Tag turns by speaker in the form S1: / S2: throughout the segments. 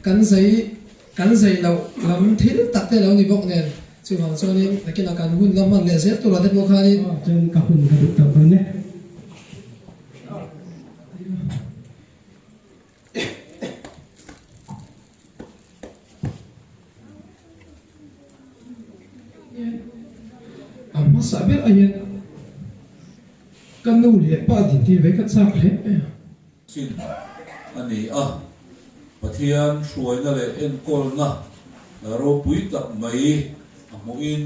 S1: kan sei lo lam thil tak te lo ni bok nen chu hang chonin nakina kan hun lam man le se tu la te mo khani
S2: chen ka hun ka du tam ne
S1: amma saber ayen kan nu le pa din ti ve ka chak le
S3: sin ani pathian suai na le en kol na ro pui tak mai amuin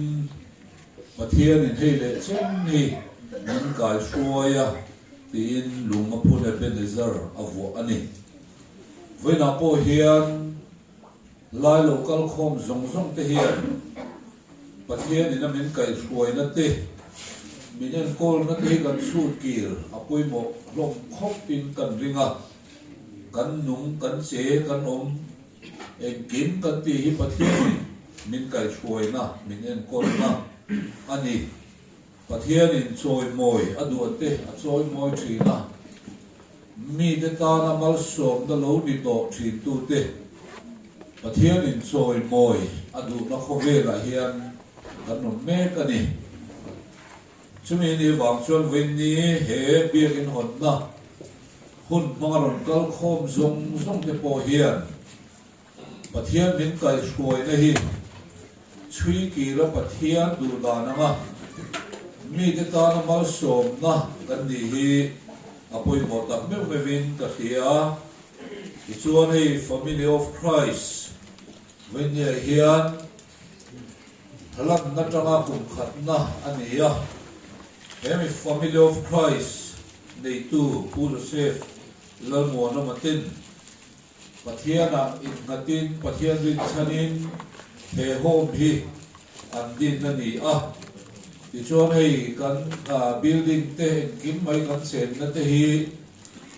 S3: pathian in hele chen ni min kai suaya tin lunga phun ebenezer avo ani vena po hian lai local khom zong zong te hian pathian in min kai suai na te minen kol na te kan su kir apoi mo lom khop in kan ringa kan nung kan se kan om en kim kan ti hi pathian min kai suai na minen kol na ani pathian in choi moi adu ate a choi moi thina mi te ta na mal som da lo ni to thin tu te pathian in choi moi adu na khove la hian kan no me ka ni chumi ni wang chuan wen ni he biak in hon na hun mangaron kal khom zong zong te po hian pathian min kai suai na hi chui ki ra pathian du da na ma mi te ta na mal som na kan ni hi apoi mo tak me vin ka hia ti chuan hei family of Christ wen ni hian halam na tanga kum khat na ani ya hemi family of Christ nei tu pu Joseph lalmo na matin pathian in ngatin pathian rin chanin he home hi an din na ni ti chuan hei kan building te kim mai kan sen na te hi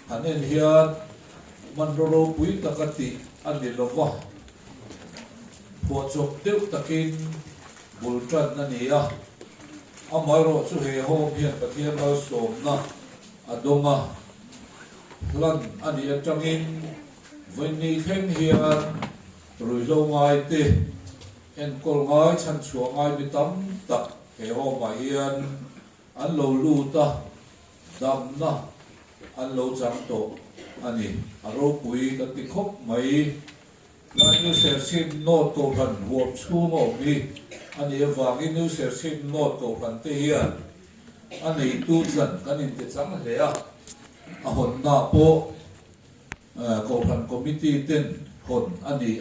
S3: hanen hian manroro pui takati an ni lova pho chok deuh takin bultran na ni amai ro chu he home hian pathian lo som na adonga lan ani atangin veni khen hian ruizo ngai te en kol ngai chan chuang ngai mi tam tak he home hian an lo lu ta dam na an lo chang to ani aro pui ka ti khop mai la new ser sim not ko kan huop chu mo mi ani awangin new ser sim not ko kan te hian ani tu zan kan in te chang he a hon na po ko kan committee ten hon ani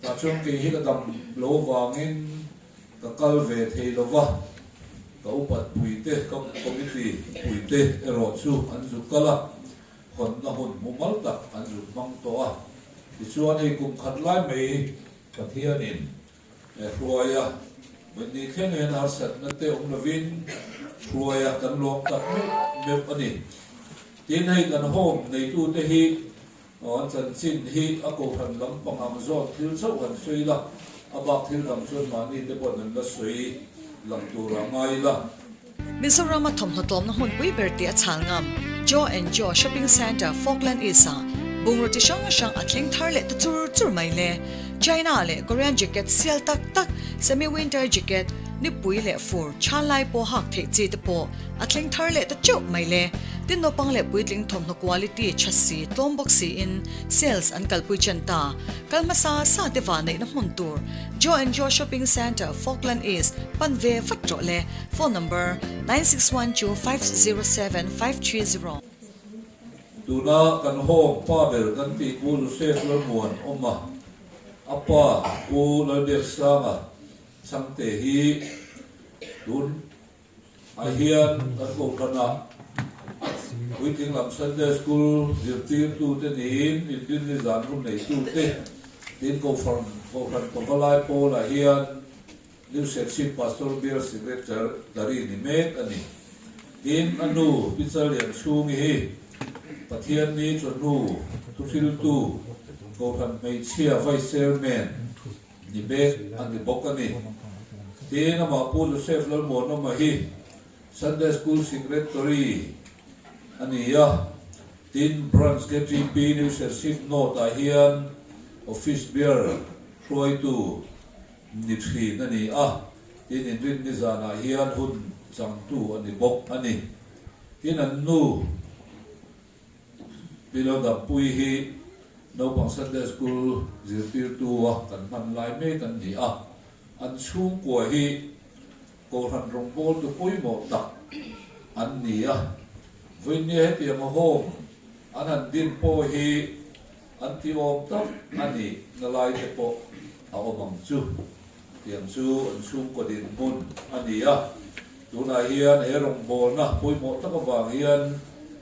S3: ta chung ki hi ka dam lo wangin ka kal ve thei lova ka upat pui te ka committee pui te ero chu an zu kala hon na hon mumal tak an zu mang to ti chuan hei kum khat lai mai pathian in ruaya wen ni khen hen har sat na te lovin ruaya kan lom tak me ani tin hei kan hom nei tu te hi on chan chin hi a ko han lam pangam zo thil chau han sui la abak thil lam chun mani te bon nan la sui lam tu ra ngai la
S4: Mizoram thom hlotom na hun pui berti a chalngam Joe and Joe Shopping Center Falkland Isa bungroti shang atling tharle tu chur mai le China le Korean jacket sial tak semi winter jacket ni pui le fur chalai po hak the chi te po atling tharle tu chop mai le tin no pang le puitling thom no quality chassi tom boxi in sales an kalpui chanta kalmasa sa te wa nei na hun tur Joe and Joe Shopping Center Falkland East panve fatro le phone number 9612507530
S3: tuna kan home pa ber kan ti ku se lo muan oma apa ku lo der sama samte hi tun a hian kan ko kana waiting lam Sunday school dirtir tu te nin din ni zan rum nei tu te din ko from ko balai po la hian new section pastor beer secretary dari ni mek ani din anu pichalian chung hi pathian ni chonu tu fil tu ko kan mai chia vice chairman ni be an ni bokani te na ma pu Joseph lal mo no ma hi Sunday school secretary ani ya tin branch getting be new section no ta hian office bear roi tu ni thri na ni a tin in rin ni zana hian hun chang tu ani bok ani tin an nu bilo da pui hi no pang Sunday school zirpir tu wa kan man lai me kan ni a an chung kwa hi ko ran rong bol tu pui mo tak an ni a vin ni he tiam hom an han din po hi an ti om tak ani na lai te po a omang chu tiang chu an chung ko din mun ani a tu na hian he rong bol na pui mo tak awang hian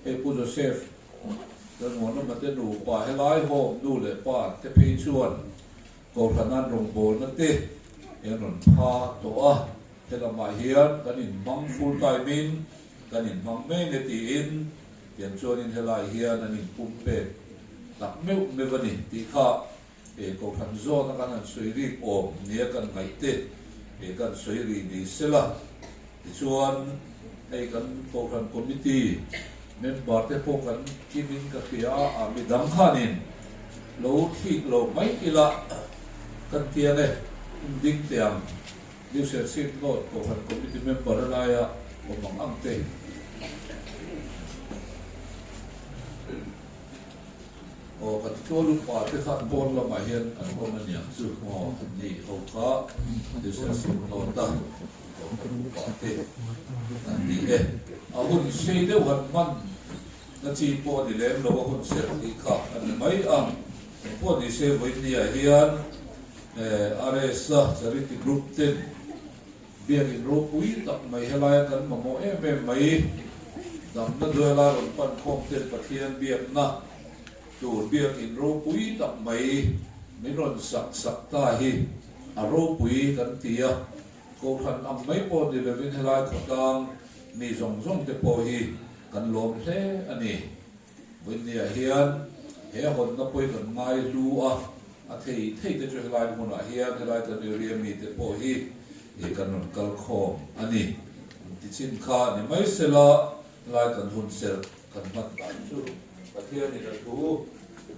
S3: he pu Joseph dan mo na mate nu pa he lai hom nu le pa te phi chuan ko ranan rong bol na te he ron pha to a te la ma hian kan in mang full time in kan in mang me ne ti in tiang chuan in he lai hian an in pum pe tak meu me vani ti kha e ko ran zo na kan an sui ri om nia kan ngai te e kan sui ri ni sela ti chuan ei kan ko ran committee member te po kan kimin ka khia a mi dam khanin lo thi lo mai ila kan tia ne ding tiam new set note ko ran committee member la ya ko mang ang te o kan to lu pa te khat bon la ma hian an ko man ya chu mo ni ho kha new set note ta pa te an ni e a hun sei de wan man na chi po ni lem lo hun se ti kha an mai ang po ni se voi ni a hian rs charity group ten biang in ro pui tak mai helai kan mo mai dam na do la ron pan khom ten pathian biang na tu biang in ro pui tak mai min ron sak ta hi a ro pui kan tia ko khan am mai po ni levin helai khotang mi zong te po hi kan lom hle ani win ni a hian he hon na poi kan mai lu a thei te chu helai mun a hian helai ta ni ri mi te po hi e kan non kal khom ani ti chin kha ni mai sela lai kan hun sel kan mat ta chu pathian ni la tu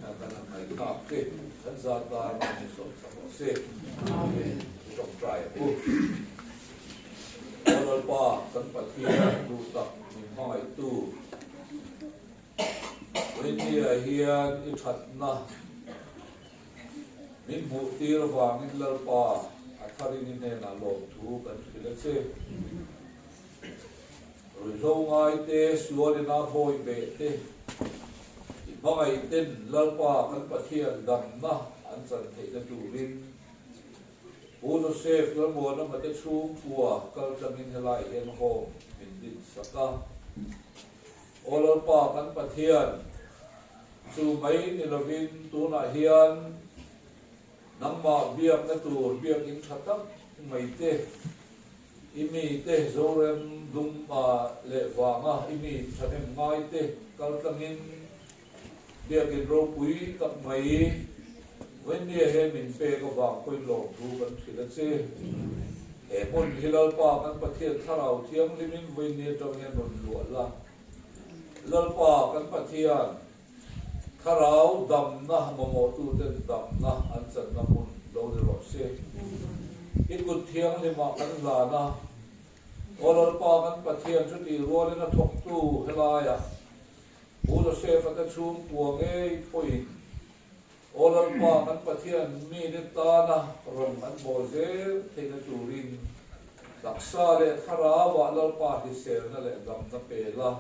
S3: na kan mai kha ke kan za ta ni so sa se amen trong trai pu Olol pa kan pathian tu tak ni mai tu when ni a hian I that na min mu tir wang in lal pa a thari ni ne na lo thu kan thila che rồi lâu ngày te suốt đi na bôi bể te bao ngày tên lal pa kan pathian dam na an chan thei na tu rin Bố Joseph lỡ mùa nó mà tế xuống của cơ tâm in helai hen hồ mình định saka ô lỡ pa kan pathian chu mấy ni lovin tu na hian nang ma biak na tu biak in thatak mai te imi te zorem dum ma le wanga imi thanem ngai te kal tangin biak in ro pui tak mai when ni he min pe ko ba koi lo thu kan thila che e pon hilal pa kan pathian tharau thiam limin when ni tong hen ron lo la lal pa kan pathian tharau dam na mo tu ten dam na an chan na mun lo de ro se ikut thiang le ma kan la na olal pa kan pathian chu ti ro le na thok tu helaya u lo se fa ka chum puang e poi Olal pa kan pathian mi de ta na ron an bozel thena turin taksa le thara wa lal pa hi sel na le gam na pela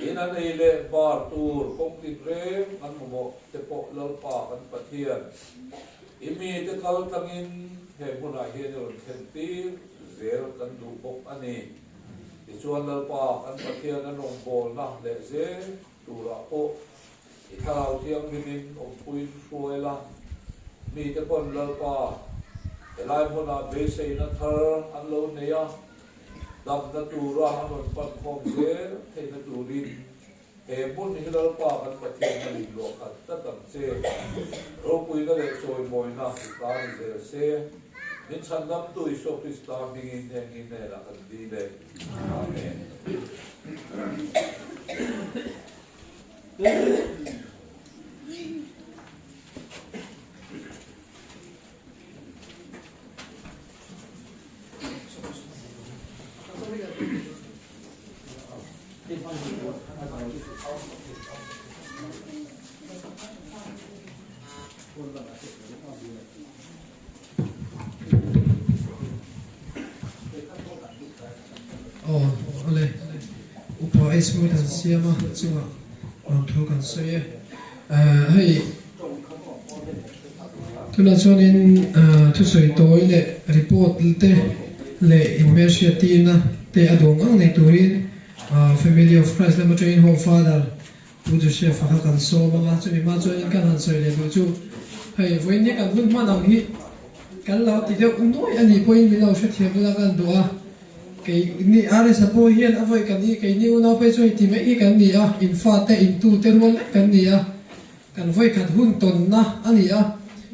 S3: ina nei le bar tur kong ti rem an mo te po lal pa kan pathian imi te kal tangin he buna he ron thenti zel kan du bok ani ti chuan lal pa kan pathian an rong bol na le ze tura po Ikaw tiyang binin o puin fuela mi te pon lal pa elai mo na besay na thar ang lo niya dam na tura hanon pan kong zer kay na turin e pon hilal pa kan patiyang na lilo kat tatang se ro puin na le soy moy na itang zer se minsan dam tu iso Krista bingin hengin nela kan dile amen
S1: ole upa esmu kan siama chunga ang thu kan soye hei tuna chonin thu soi toile report te le immersion tina te adong ang nei turin family of Christ lama train ho father pu Joseph ha kan so manga chumi ma choin kan han soi le du chu hei voin ni kan hun ma nang hi kan lo ti deu noi ani point mi lo sha thiam la kan doa cái ni are sapo hian avoi kan ni cái ni una pe choi ti me i kan ni a in fa te in tu te ruan kan ni a kan voi khat hun ton na ani a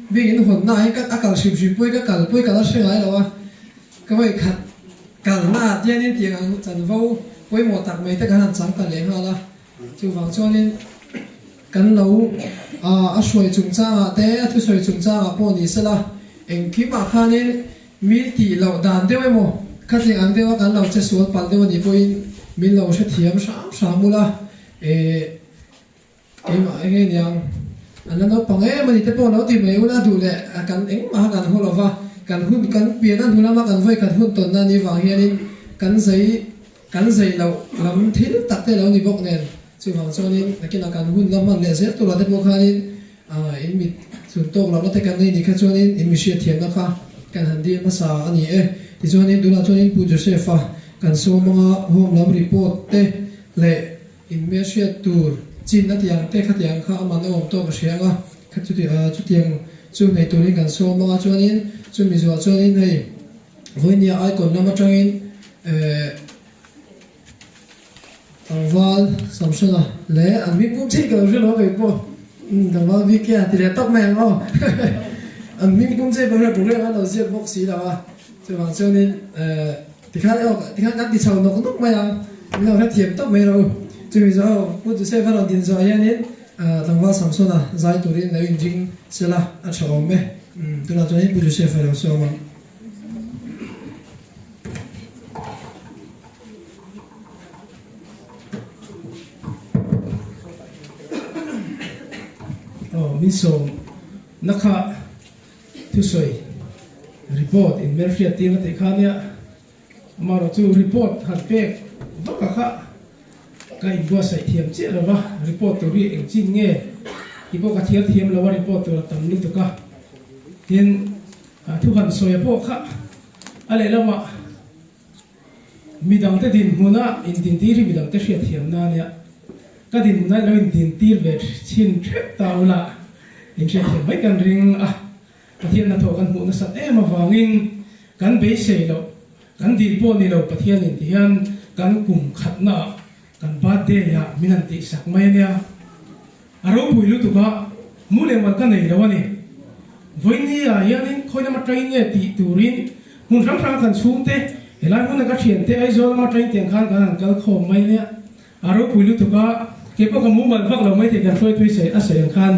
S1: bigin hon na ai ka akal ship ship poi ka kal poi ka se lai lawa ka voi khat kal na tian ni tiang ang chan vo poi mo tak mai te kan chang ka le ha la chu wang chonin kan lo a soi chung cha te a thu soi chung cha po ni sala eng khi ma khanin mi ti lo dan de mo khát thì ăn tiêu cái lòng chết xuống bàn tiêu thì bôi mình lòng sẽ thiếm sáng mula cái mà cái nhang anh nó bằng ấy mà thì tới nó thì mấy una đủ lệ cần ấy mà cần hồ lova cần hun cần biển ăn hun mà cần vay cần hun tuần na đi vào hiện cần giấy lâu lắm thít tắc tới lâu đi bốc nền chứ vào cho nên cái nào cần hun lắm mà lệ sẽ tụi nó tới bốc hai in mít sụn tông lắm nó tới cần này thì cái cho nên in mít sẽ thiếm nó pha cần hành đi mà sao anh ấy thì cho nên tụi cho nên pu Joseph cần số mga home lab report te le immersion tour chin na tiang te khat yang kha man om to ka sianga khat chu tiang chu nei tu ni kan so mga cho nên chu mi zo cho nên hei voinia icon nama tangin tangwal samsona le an mi pum chi ka lo lo ve po tangwal vi kia ti le tok meng o an mi pum chi ba re problem an lo ziak bok si la cho bằng cho nên thì khác ngắt đi sau nó cũng tốt mấy à mình làm hết thiệp tốt mấy rồi cho bây giờ tôi sẽ phát động điện thoại nên thằng vào Samsung à giải tủ điện lấy engine sẽ là ăn cháo mấy tôi làm cho nên tôi sẽ phải làm sao mà
S2: mình sống nắc hạ thứ soi report in Mercia team te khania maro chu report han pek vaka kha kai bo sai thiam che lawa report to ri eng chin nge ibo ka thiam lawa report to tam ni to ka tin thu han soya po kha ale lama midang te din huna in din ti ri midang te hria thiam na nia ka din na lo in din tir ve chin thep taula in che thiam mai kan ring pathian na thokan mu na sat em awangin kan be sei lo kan dil po ni lo pathian in tian kan kum khatna kan ba de ya minan ti sak mai nia aro puilu tu ba mule man kan nei lawani voini ya yanin khoina ma train nge ti turin hun ram kan sum te helai mun ka thian te ai zo ma train tiang khan kan kal khom mai nia aro puilu tu ba ke po ka mu mal vak lo mai te kan thoi sei a sei khan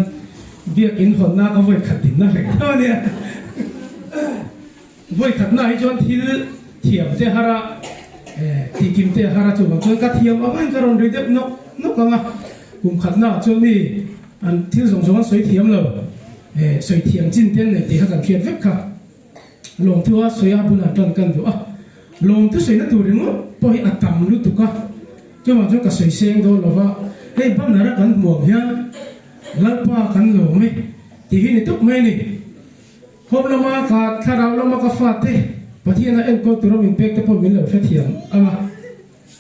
S2: việc in hồn na có voi khát tin na phải thôi nè voi khát na hay chọn thiểm te hara thì kim te hara chú bằng chọn cắt thiểm ở bên cái rồng đấy nó còn à cùng khát na chọn đi anh thiêu giống soi thiểm rồi soi thiểm chín tiền này thì hắn cần khiết vết cả lồng thua soi áp bún ăn tròn cần thua lồng thua soi nó thua đến ngó bôi ăn tầm lúc thua cả cho mà cho cả soi sen đó là va hey bấm nara cần muộn ha lalpa kan lo me ti hi ni tuk me ni hom lama ka tharau lama ka fa te pathian en ko turam impact te po min lo fa thiam ama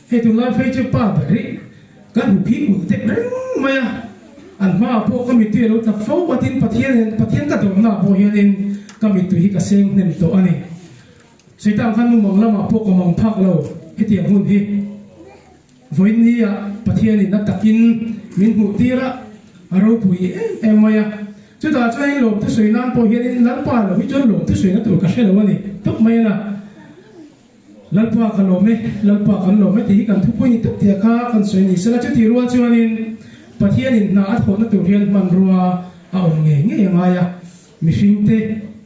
S2: he tu la fe che pa ba ri kan hu phi mu te reng maya an ma po ka mi ti lo ta fo patin pathian ka do na po hianin ka mi tu hi ka seng nem to ani seitan khan mu mong lama po ka mong phak lo he tiam hun hi voin ni ya pathian ni na takin min mu tira aro pui em maya chu ta chai lom tu sui nan po hian lan pa lo hi chon lom tu sui na tur ka hre lo ni tok mai na lan pa ka lo me lan pa kan lo me ti kan thu pui ni tok tia kha kan sui ni sala chu ti ruwa chuanin pathian in na a thon na tur hian man ruwa a on nge maya mi hring te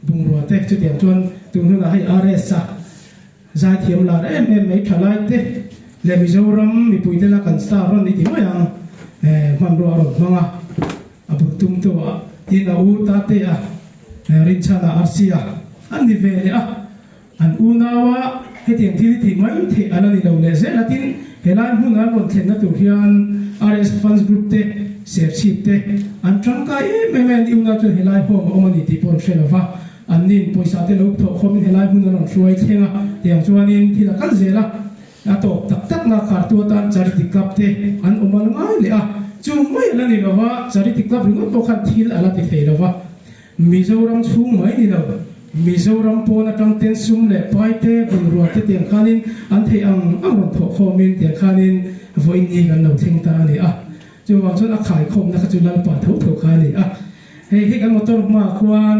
S2: bung ruwa te chu tiam chuan tu nu na hai rs sa za thiam la em mai thalai te le mi zoram mi pui te la kan sta ron ni ti mai ang man ruwa ro manga abu tum to tin a u ta te a rin chana arsia an ni ve le a an u nawa he tiang thili thi mai the anani lo le ze latin helai hun an ron thlen na tur hian RS Funds Group te share chip te an tangka e men iuna chu helai hom omani ti pon shelova an nin poisa te lo tho khom helai hun ron suai thenga tiang chuanin thila kal zela ato tak tak na khartu ta charity club te an omal ngai le a chu mai anani lova charity club ringo to khan thil ala ti theilova Mizoram chung mai ni lo Mizoram po na tang ten sum le pai te bun ruwa te tiang khanin an thei ang ron tho khomin tiang khanin voin ni kan lo theng ta ni a chu wang chon a khai khom na ka chu lal pa tho tho kha ni a he kan motor ma kwan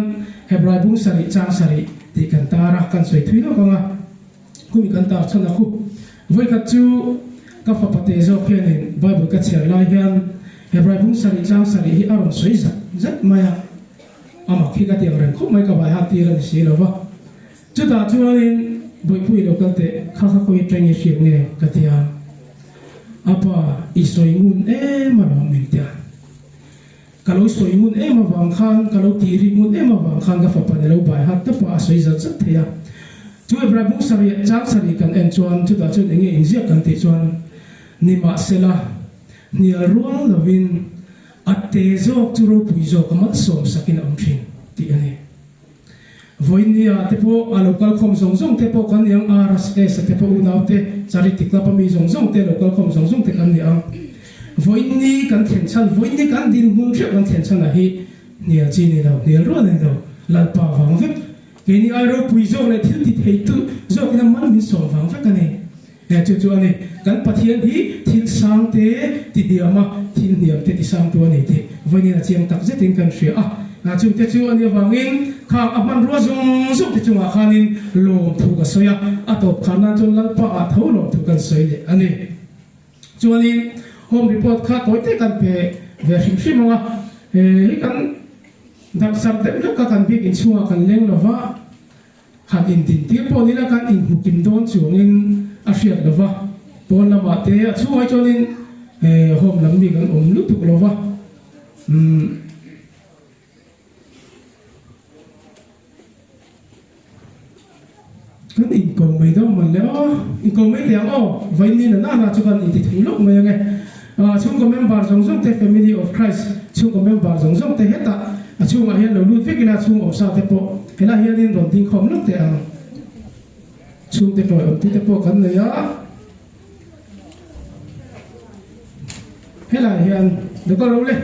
S2: hebrai bung sari chang sari ti kan ta ra kan soi thui lo ka nga kumi kan ta chana ku voi ka chu ka fa pate zo khianin bible ka cher lai hian hebrai bung sari chang sari hi aron soi zat maya ama khi ka tiang ren khop mai ka bai ha ti ran si lo wa chu ta chuanin boi pui lo ka te kha kha koi treng ye siek ne ka tia apa isoi mun ma lo min tia kalau soi mun ma wang khan kalau tiri mun ma wang khan ka fa pa ne lo bai ha ta pa soi zat zat thea chu ebra bung sari chang sari kan en chuan chu ta chu nge in zia kan ti chuan ni ma sela ni ruang lovin ate zo churo puizo kamat som sakin amthin ti ani voinia tepo local khom song tepo kan yang RSS tepo unaute charity club mi song te local khom song te kan yang voini kan thlen chan voini kan din mun thre kan thlen chan a hi nia chi ni lo nia ro ne lo lal pa wang vek ke ni ai ro puizo le thil ti thei tu zo kina man min som wang vek ani chu ani kan pathian hi thil sang te ti diama thil niam te ti sang tu ani te voini na chiang tak zetin kan hria a na chu te chu ani wangin khang aman ro zung te chunga khanin lom thu ka soya atop khana chon lal pa a tho lom thu kan soi le ani chuanin home report kha toite kan pe ve hrim hrimanga kan dak sar de lo ka kan bi in chunga kan leng lova han in tin ti po ni la kan in hukim don chuangin a hriat lova pon lama te a chuai chonin home lam mi kan om lu tu lova kan in ko mai do man le in ko mai tiang vai ni na na chu kan in ti thu lok mai nge chung ko member jong te family of Christ chung ko member jong te heta chung a hian lo lut vekina chung of sa te po hela hian in ron ding khom lok te ang chung te toy te po kan ne ya hela hian de ko lo le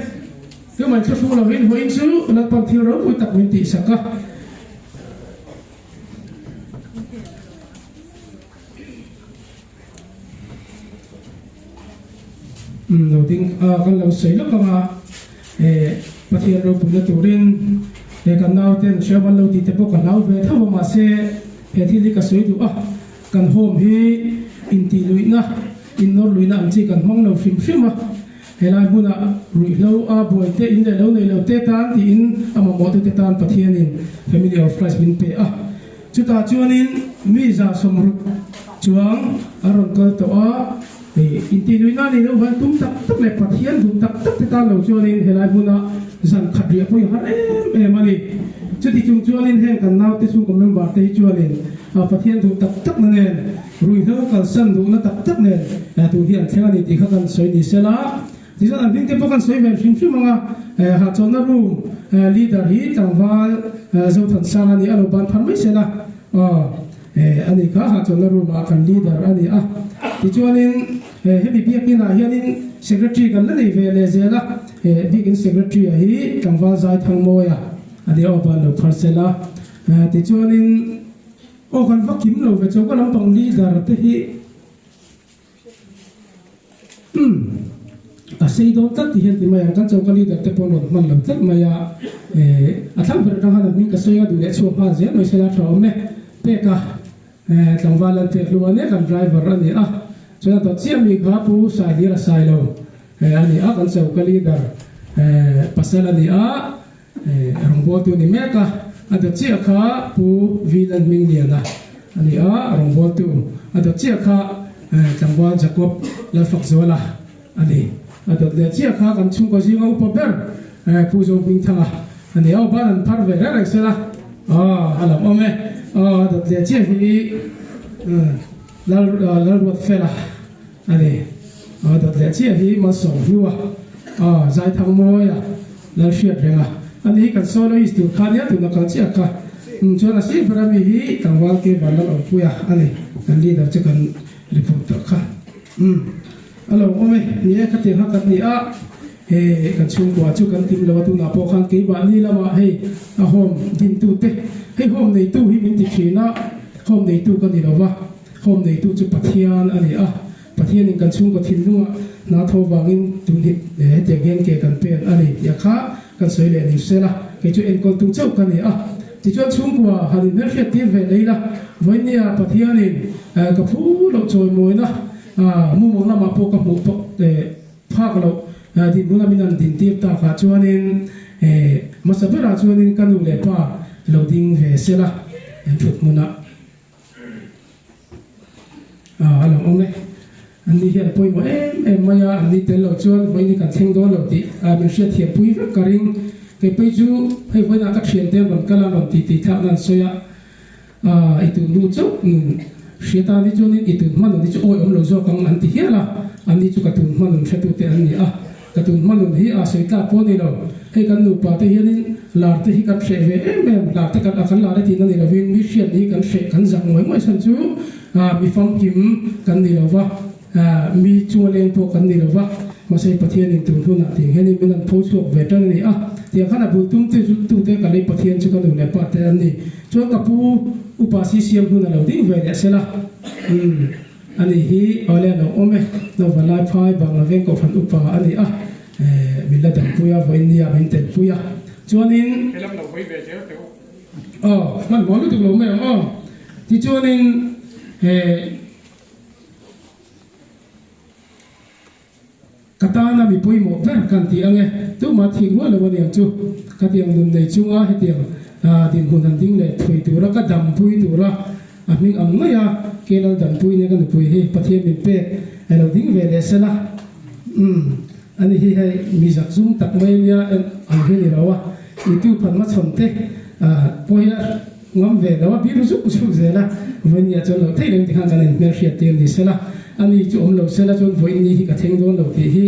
S2: ke mai chu lo hin hoin chu la pam thil ro pu tak min ti saka lo ding kan lo sei lo ka pathian ro puna turin kan nau ten shaman lo ti te po kan nau ve thama ma se he thi li ka soi du kan hom hi in ti luina in nor luina am chi kan hmang lo fim fima helai huna rui lo a boi te in le lo nei lo te tan ti in ama mo te tan pathian in family of Christ bin pe chuta chuanin mi za somru chuang aron kal to in ti luina ni lo han tum tak le pathian dum tak te tan lo chuanin helai huna zan khadria poi har mani chuti chung chuanin hen kan nau te chung ko member te chuanin pathian dum tak na nen rui lo kal san du na tak nen tu hian thlenga ni ti kha kan soi ni sela ti san an ding te po kan soi vel hrim manga ha chona room leader hi tangwal zo than sang ani alo ban phan mai sela ani kha ha chona room a kan leader ani ti chuanin hebi biak ni na hianin secretary kan la nei ve le zela big in secretary hi tangwal zai thang moya ani oban lo pharsela ti chuanin kan vakim lo ve choka lampang leader te hi sei do tat ti hen ti mai kan choka leader te pon man lo tat maya atham ber rang han min ka soya du le chho pa je noi sela thro me pe ka tangwal an te luane kan driver ani chona to chiam mi kha pu sa dira sai lo ani kan choka leader pasala ni rongbo tu ni meka ado chia kha pu vilan ming liana ani rongbo tu ado chia kha tangwa jacob la fakzola ani ado le chia kha kan chung ko jinga upa ber pu zo bing thanga อันนี้เอาบ้านพัดเวรอะไรเสร็จละอะไรเอาไหมตัวเจ้าที่แล้วรถเฟล่ะอันนี้ตัวเจ้าที่มาส่งอยู่ใจทางมวยแล้วเชื่อเรื่องอันนี้กันโซโลอิสต์ข้าเนี่ยตัวนักการเชี่ยค่ะจนอาชีพเรามีต่างวันเก็บวันละเอาปุยอันนี้กันลีดจะกันรีพอร์ตค่ะอะไรเอาไหมนี่ขัดยังหักกันนี่กันช่วงกว่าช่วงกันทีมเราตัวนับพอขันเก็บวันนี้ละมาให้โฮมดินตู้เตะให้โฮมในตู้ให้มินติชีนะโฮมในตู้กันนี่เราว่าโฮมในตู้จะปะเทียนอันนี้ปะเทียนนี่กันช่วงกับทีมนู้นนาทวางินตุนหิเดี๋ยวเงี้ยเกี่ยกันเป็นอันนี้อยากข้ากันสวยเลยนี่เสร็จละเกี่ยวกับเอ็นก็ตู้เจ้ากันนี่ที่ช่วงช่วงกว่าฮันนี่เรื่องที่เวลีละวันนี้ปะเทียนนี่กับผู้เราจอยมวยนะมุ่งมองละมาพบกับมุกภาคเราดินบุญมินันดินที่ตาขาชวนนี่มาสับเปล่าชวนนี่กันดูเลยป่ะเราดิ้งเวเสละถูกมุนะอะไรองค์เนี่ยอันนี้เห็นปุยว่ามายาอันนี้เตลเราชวนวันนี้กันเทงโดนเราดิมันเสียเทียบปุยก็กระริงเก็บไปจูให้วันนั้นก็เชียนเต็มวันก็ลาวันตีทับนั่นสวยitu lu cok syaitan itu ni itu mana ni cok om lo cok kang anti hiya lah ani cok katun mana satu te ani katun mana hi syaitan pun ni lo hei kan nu pa te hiya ni lar te hi kan sheve lar te kan akan lar te ni lo win mi shiat ni kan she kan jang moi san chu mi fam kim kan ni lo wa mi chualeng po kan ni lo wa masai pathian in tu na ting heni minan pho chok vetan ni tia khana bu tum te tu te kalai pathian chu kan le pa te ani chu ka pu upasi siam hu na lo ding ve ya sela ani hi ole no ome no vala phai bang la veng ko phan upa ani mila dam puya voi nia bin ten puya chuanin helam lo voi ve che te man mo lu tu lo me ti chuanin katana mi pui mo ver kan ti ange tu ma thing wa lo ni chu ka tiang dun nei chunga he tiang din hunan ding le thui tu ra ka dam pui tu ra aming am na ya kelal dam pui ne kan pui he pathiam min pe elo ding ve le sela ani hi hai mi zak zum tak mai nia an he ni rawa itu phan ma chom te poya ngam ve lawa bi ru su su zela wen ya chon lo thei leng ti khan kan mer hriat te ni sela ani chu om lo sela chon voi ni hi ka theng don lo ti hi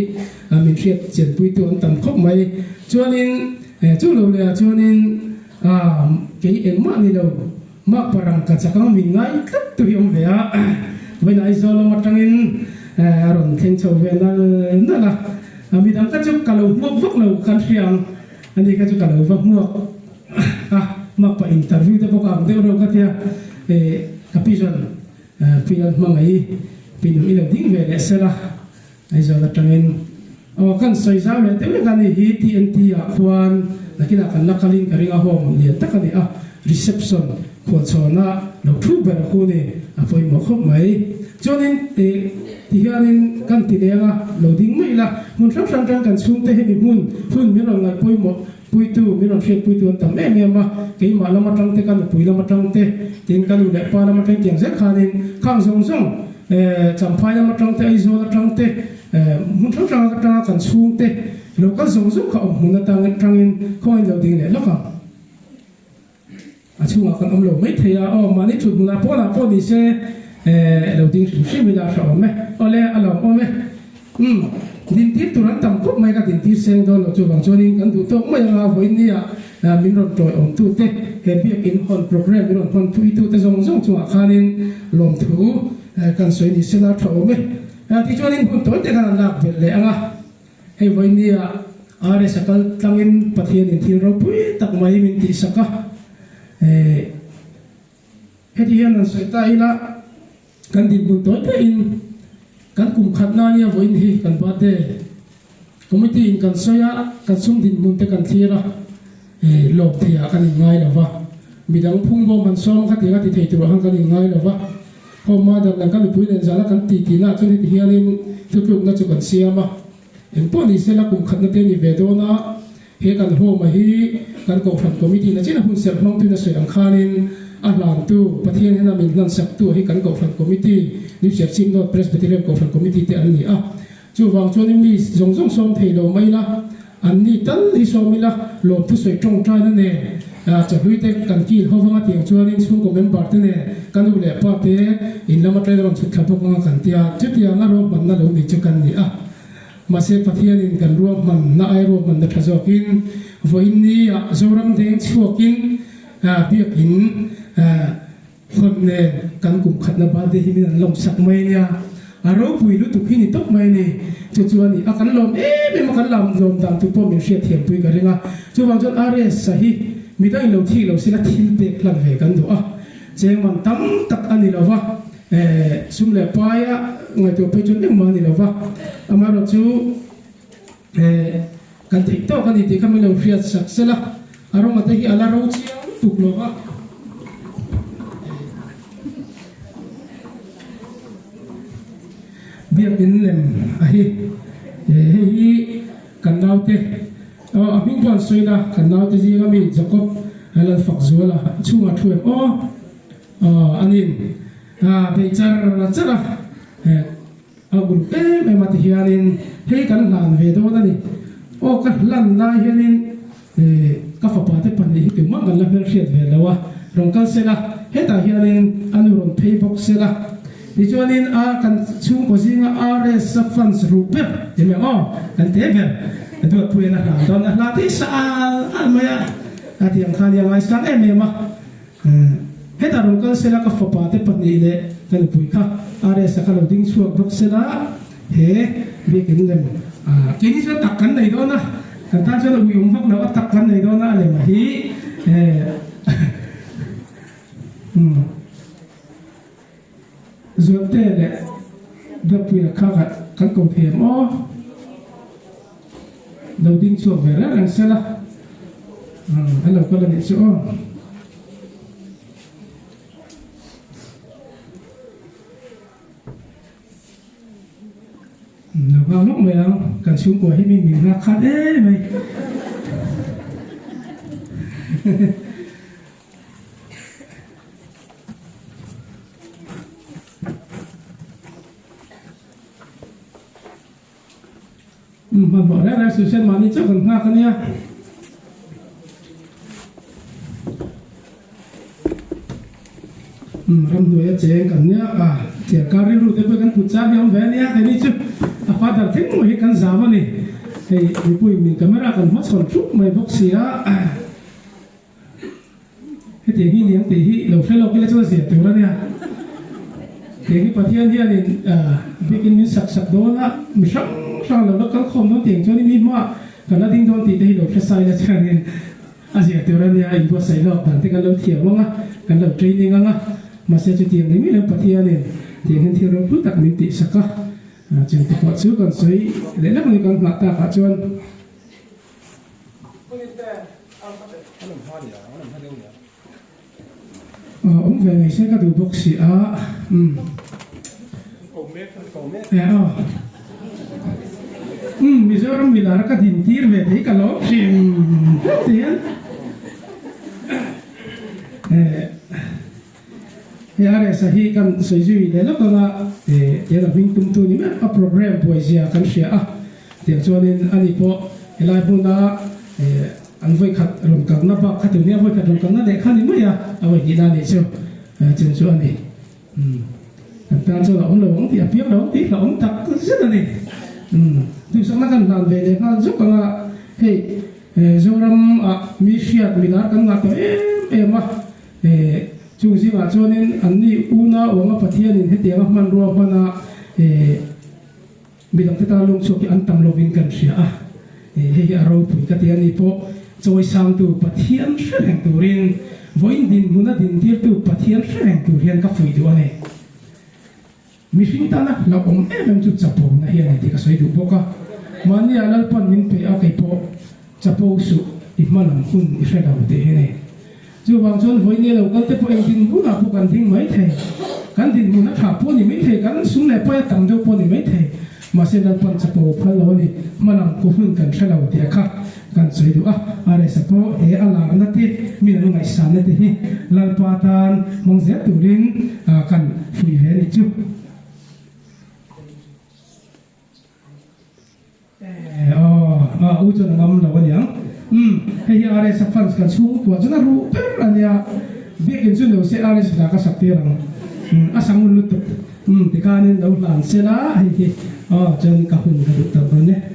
S2: min hriat chen pui tu an tam khop mai chuanin chu lo le chuanin ke eng ma ni lo ma parang ka chakang min ngai kat tu hi om ve when I saw lo matangin ron theng chho ve na la mi dang ka chu ka lo mok vok lo kan hriang ani ka chu ka lo vok mok ma pa interview te pokam de ro ka tia ka pijon pian mangai pinu ilo ding ve le sela ai zo la tangin kan soi za le te kan hi TNT khwan nakina kan nakalin ka ringa hom ni takani reception khon chona lo thu ber khu ni apoi mo khop mai chonin ti hianin kan ti lenga lo ding mai la mun sak sang kan chung te he ni mun mi ro ngai poi mo pui tu mi ro thret pui tu tam me ma ke ma la ma tang te kan pui la ma tang te tin kan le pa la ma tang kyang se khanin khang song song cham phai la ma tang te ai zo la tang te mun sak sang kan chung te lo ka song song kha mun na tang in khoi lo ding le lo ka chung kan om lo mai thea ma ni thu mun na po ni se lo ding shi mi la sha me ole alo ome din tir turan tam khop mai ka din tir seng do lo chu bang choning kan du to mai nga voi ni min ron toy om tu te he bi in hon program min ron hon tu te zong zong chu khanin lom thu kan soi ni sela tho me ti choning hun toy te kan lak vel le anga he voi ni are sakal tangin pathian in thil ro pui tak mai min ti saka he ti hian an soi ta ila kan din bun toy te in kan kum khat na nia voin hi kan ba te committee in kan soya kan sum din mun te kan thira lop thia kan ngai lawa midang phung bo man som kha ti thei tu hang kan ngai lawa ko ma da kan pui den zala kan ti na chuni ti hianin tu tu na chu kan siama en po ni se la kum khat na te ni ve do na he kan ho ma hi kan ko phan committee na china hun ser hlong tu na soi ang khanin alam tu pathian hena min nan sak tu hi kan ko phan committee New Church North Presbyterian Conference Committee te an ni chu wang chuan mi zong zong som thei lo mai la anh đi tấn đi so mi la lom thu soi trong trai nó nè cho lui te kan ki ho vanga tiang chuan in chung ko member te ne kan u le pa te in lama trai ron chut khapok nga kan tia chutia nga ro man na lo ni chu kan ni a ma se pathian in kan ruam man na ai ro man da thazokin voin ni a zoram deng chuakin biak in khon ne kan kum khatna ba de hi min long sak mai nia aro pui lu tu khini tok mai ni chu chuan ni akan lom me ma kan lam lom dam tu po min hriat thiam pui ka ringa chu wang chon are sahi mi dai lo thi lo sila thil pe lan ve kan do a cheng man tam tak ani lo wa sum le pa ya ngai to pe chon ding ma ni lo wa amaro chu kan thei to kan ni ti kam lo hriat sak sela aro ma te hi ala ro chiang tuk lo wa biak in lem ahi hi kan nau te aping pon soina kan nau te ji ngami jacob ala fak zuala chunga thuem anin be chara agul me mati hianin he kan lan ve do na ni kan lan la hianin ka fa pa te pan ni hi ma kan la ber hriat ve lawa rong kan sela he ta hianin anu ron phei bok sela ni chuanin kan chung ko zinga rs funds ruper ime kan te ber do puena na don na ti sa maya atiang khan yang ai sang ma he ta rong kan sela ka fa pa te pan ni le kan pui kha rs ka lo ding chuak bok sela he be kin lem kini sa takkan nei do na kan ta chuan u yum vak lo takkan nei do na le ma hi zote le da puya kha kan ko phem lo ding chuak ve ra rang sela hello ko le ni chu nó vào lúc mày cần xuống của hay mình ra khát đấy mày mà bỏ ra sự sen mà đi chắc còn nga cái nha ram đuôi chén cần nhá thì cái rượu thì phải cần phụ cha nhau về nhá cái này chứ father thing mo hi kan zama ni hey pui min camera kan hot kon chup mai box sia he te hi liang te hi lo fellow kila chon sia te ora nia te hi pathian hian in bikin min sak sak do na mi sang lo kan khom no tiang chon ni ma kan la ding don ti te hi lo fesai la chanin asia te ora nia i bo sai lo tan te kan lo thiam nga kan lo training nga ma se chu tiang ni mi lo pathian ni tiang hin thiro pu tak min ti saka chừng thì họ chứa còn suy để lắc người con ngã ta cả chuan ông về ngày sẽ có đủ bốc sĩ bây giờ ông bị là cái tiền tiền về thấy cả lỗ tiền tiền ya sahi kan sejui le lo kanga ya da bing tum tu ni ma program poesia kan sia te chuanin ani po elai buna an voi khat ron kang na ba khat ni voi khat ron kang na de khani ma ya awai ni na ni chu chen chu ani ta chu la on lo ong ti a piak lo ti la ong tak ku se ni tu sang na kan dan ve de ka zu kanga hey zoram mi sia mi na kan nga to ma chung si nga chuanin an ni una wanga pathian in heti anga man ro mana bilang ta long so ki an tam lovin kan sia he aro pui ka ti ani po choi sang tu pathian shreng turin voin din muna din tir tu pathian shreng tu hian ka fui du ane mishing ta na la om chu chapo na hian ti ka soi du boka mani alal pan min pe a kai po chapo su imanam hun i hredau te he ne chu wang chon voi ne lo kan te po eng din bu na po kan ding mai thei kan din mu na tha po ni mai thei kan sum le pa tam do po ni mai thei ma se dal pan chapo phal lo ni manam ko hun kan hredau te kha kan soi du are sapo ala na ti mi na ngai san na te hi lal pa tan mong ze turin kan fui ve ni chu ujon ngam lawan yang hei are sa fans kan sung tua jana ru per ania bikin jun se are sa ka saktirang asang lut tikanin dau lan sela hei jan ka hun ka dut ta ne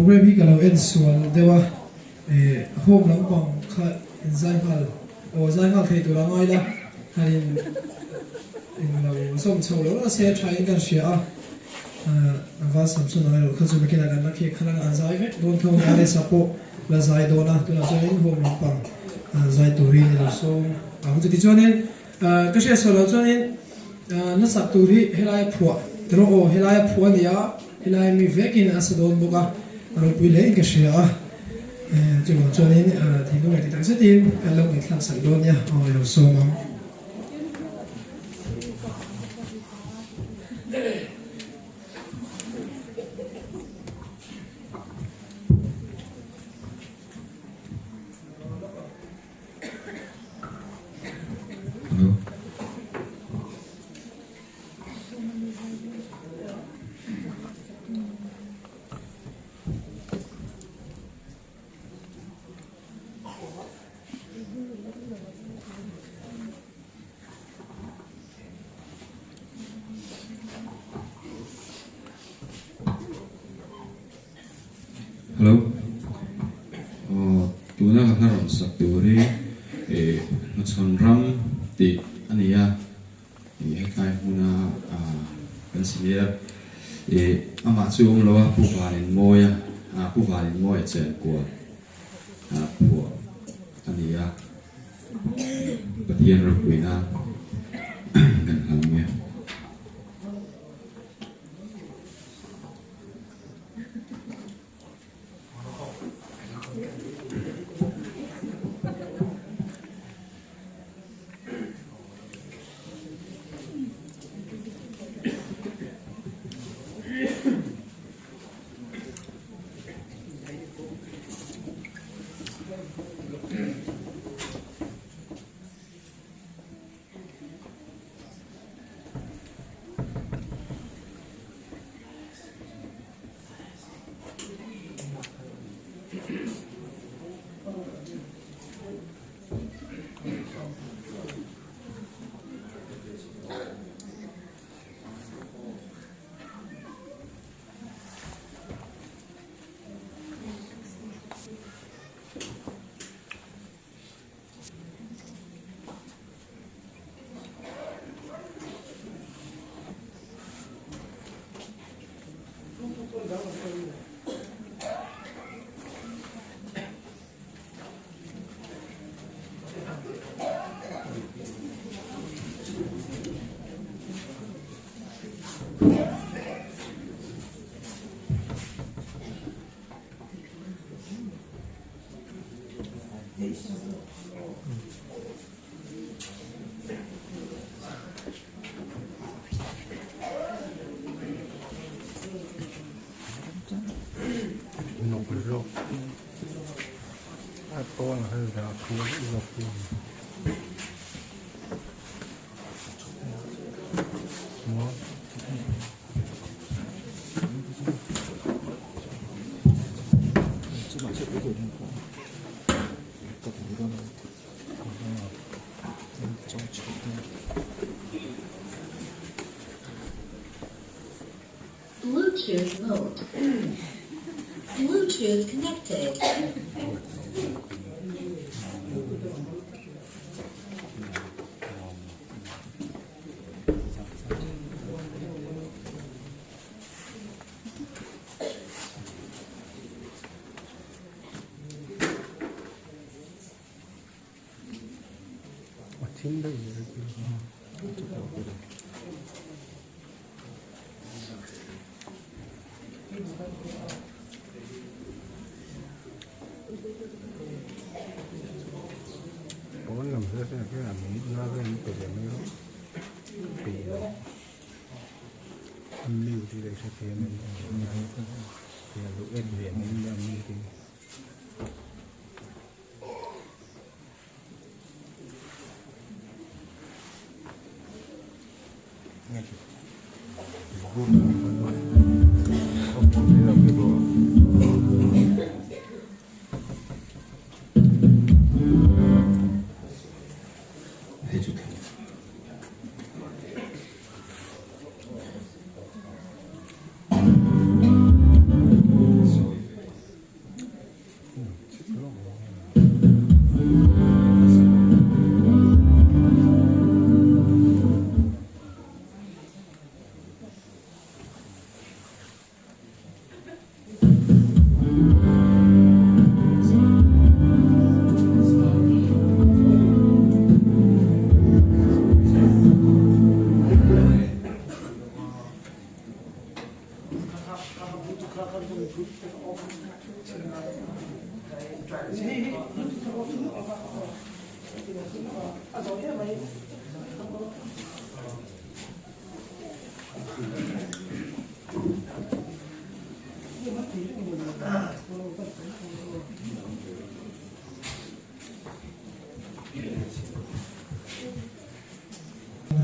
S1: program hi kalau en sual dewa home lam pang kha zaingal o zaingal thei tu rangai la hanin in lo som cholo la se try kan shia va samsung na lo khazu mekina kan na ke khalang azai ve don thong ale sapo la zai dona tu na join home lam pang zai tu ri ni so a hu ti chonen ka she solo chonen na sak tu ri helai phua tro o helai phua nia helai mi vekin asadon boka rồi quý lấy cái gì à cho nên thì lúc này thì ta sẽ tin cái lúc này làm sẵn luôn nha rồi số mà
S5: Hello. Tuna ka ron sak turi na chon ram ti ania kai huna consider ama chu lo pu valin moya chen ko pu ania pathian ro kuina kan hamnya
S6: Bluetooth mode. Bluetooth connected.
S7: thì đấy sẽ thêm mình thì là lúc em liền mình làm như thế nghe chưa không thể làm cái đó
S5: 해줄게.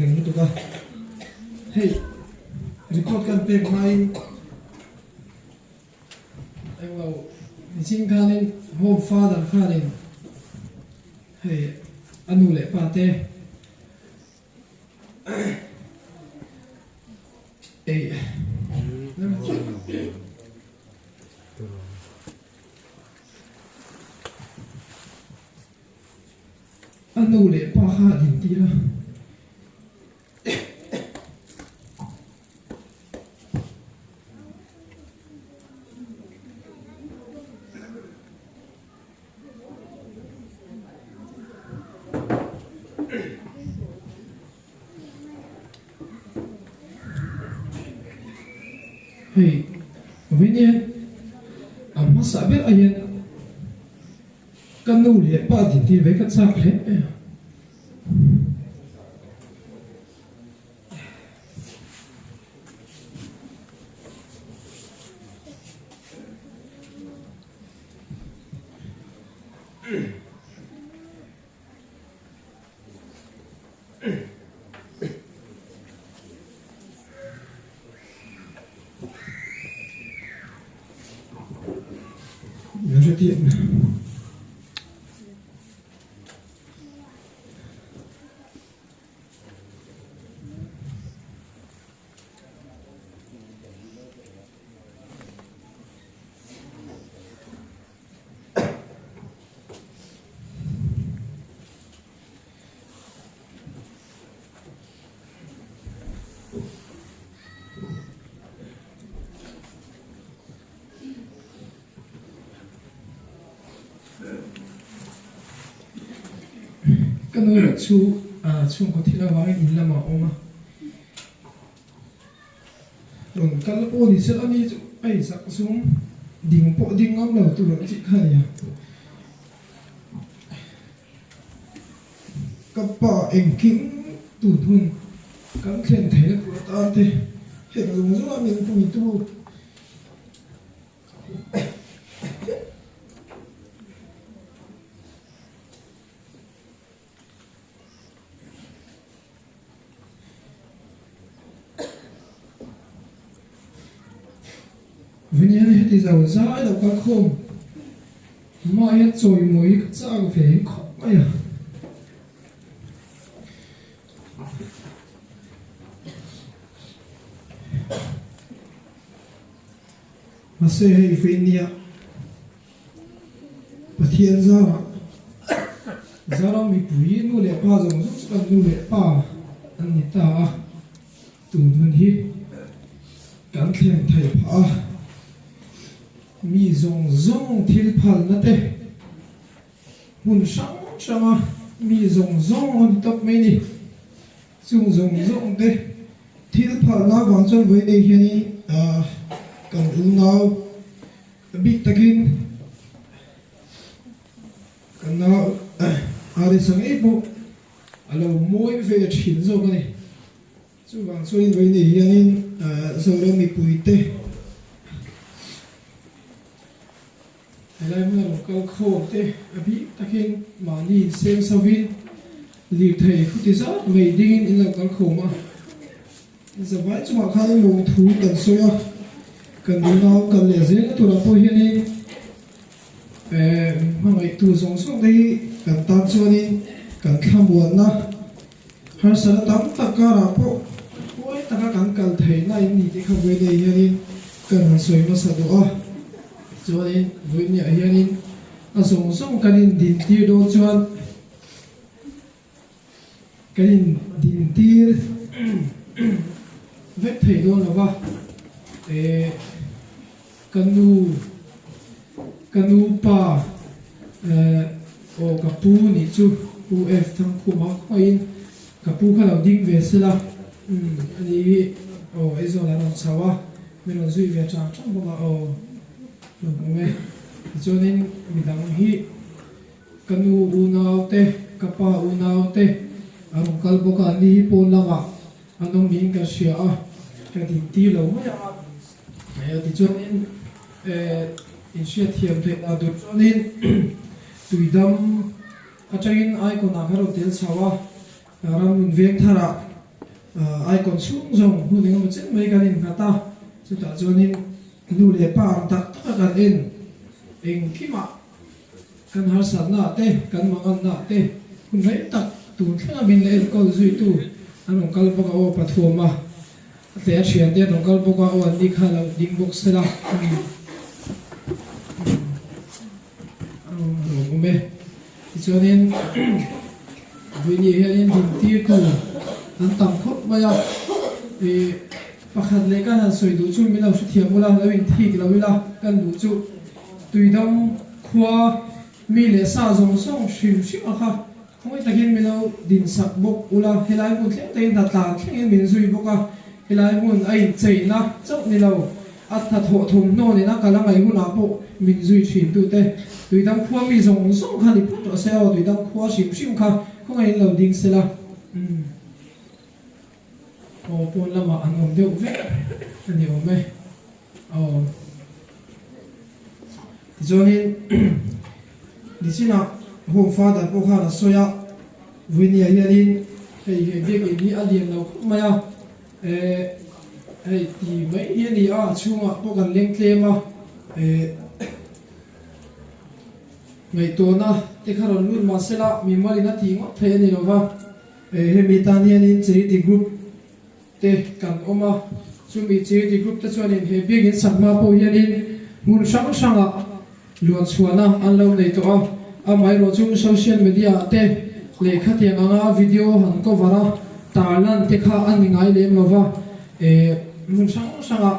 S1: ring itu kah hey report kan pek mai wow sing khalin home father khalin hey anu le pate eh anu le pa kha din tira hey venia amma sabe ayen kanu le pa din ti ve ka chak le nhớ cho tiện cái nơi là chu chung có thể là vào in là màu mà rồi cái là ô thì sẽ là đi ấy sắc xuống đỉnh bộ đỉnh ngắm đầu từ đó chị khai à các bà em kính tủn thun các khen thấy là của ta thế hiện dùng rất là mình tủi tu vì thế thì giàu dãi đâu các khôn mai hết rồi mới sao phải khó mày à mà sẽ hay phải nia và thiên ra mi bùi nu lệ pa giống giúp cho nu lệ pa anh ta tụi mình hi cắn khen thầy pa mi zong zong thil phal na te hun sang sang mi zong zong on top mai ni chung zong zong te thil phal na wang chon voi nei hiani kan u nau big takin kan nau ari sang ei bo alo moi ve thin zo ka ni chu wang chon voi nei hianin zoro mi puite lai ma ro kal kho te abi takin mani sem savin li thei khuti za mei ding in la kal kho ma zawai chuma khai mong thu kan soya kan dinau kan le zel tura po hianin mangai tu song song dei kan tan chuanin kan khamuan na har sara tam takara po oi taka kan kal thei na in ni te khawe dei hianin kan soi ma sa do a chuanin vuinia hianin a song song kanin din tir do chuan kanin din tir vết thầy đôn là va kanu pa o kapu ni chu uf thang khu ma khoin kapu khala ding ve sela ani o ezo la ron chawa me ron zui ve cha chang ba o me jonin midang hi kanu unau te kapa unau te arong kalboka ni pon lama anong min ka sia a ka din ti lo ma ya ai ti chuan in sia thiam the na du chuanin tuidam atangin ai ko na kharo tel chawa ram nun veng thara ai kon sung jong hu ning ma chen mai kanin ngata chu ta chuanin lu le pa tak tak kan eng kima kan har san na te kan mangan na te kun vai tak tu thla bin le kol zui tu anong kalpoka o pathoma te a thian te anong kalpoka o an ni khala ding box sela me chuanin vini hianin din tir tu an tam khop maya pakhat le kan an soi du chu mi lo su thiam ula lo in thi lo ila kan du chu tuidam khwa mi le sa zong song shim shim a kha khoi takin mi lo din sak bok ula helai bu thleng te da ta thleng min zui boka helai mun ai chei na chok ni lo at tha tho thum no ni na kala ngai hu na po min zui thin tu te tuidam khwa mi zong song kha ni put se o tuidam khwa shim shim kha ko ngai lo ding sela o pon lama an om deuh ve ani o me o zonin disina home father po kha na soya vinia hianin hei bek ni alian lo maya hei ti mai hiani a chunga po kan leng tlema ngai to na te kharon lun ma sela mi mali na ti ngo the ni lova he mi tanianin charity group te kan oma chumi charity group ta chuanin he bek in sakma po hianin mun sang sanga luan chuana an lo nei to a mai ro chung social media te le khatiang anga video han ko vara tarlan te kha an ngai lem lova mun sang sanga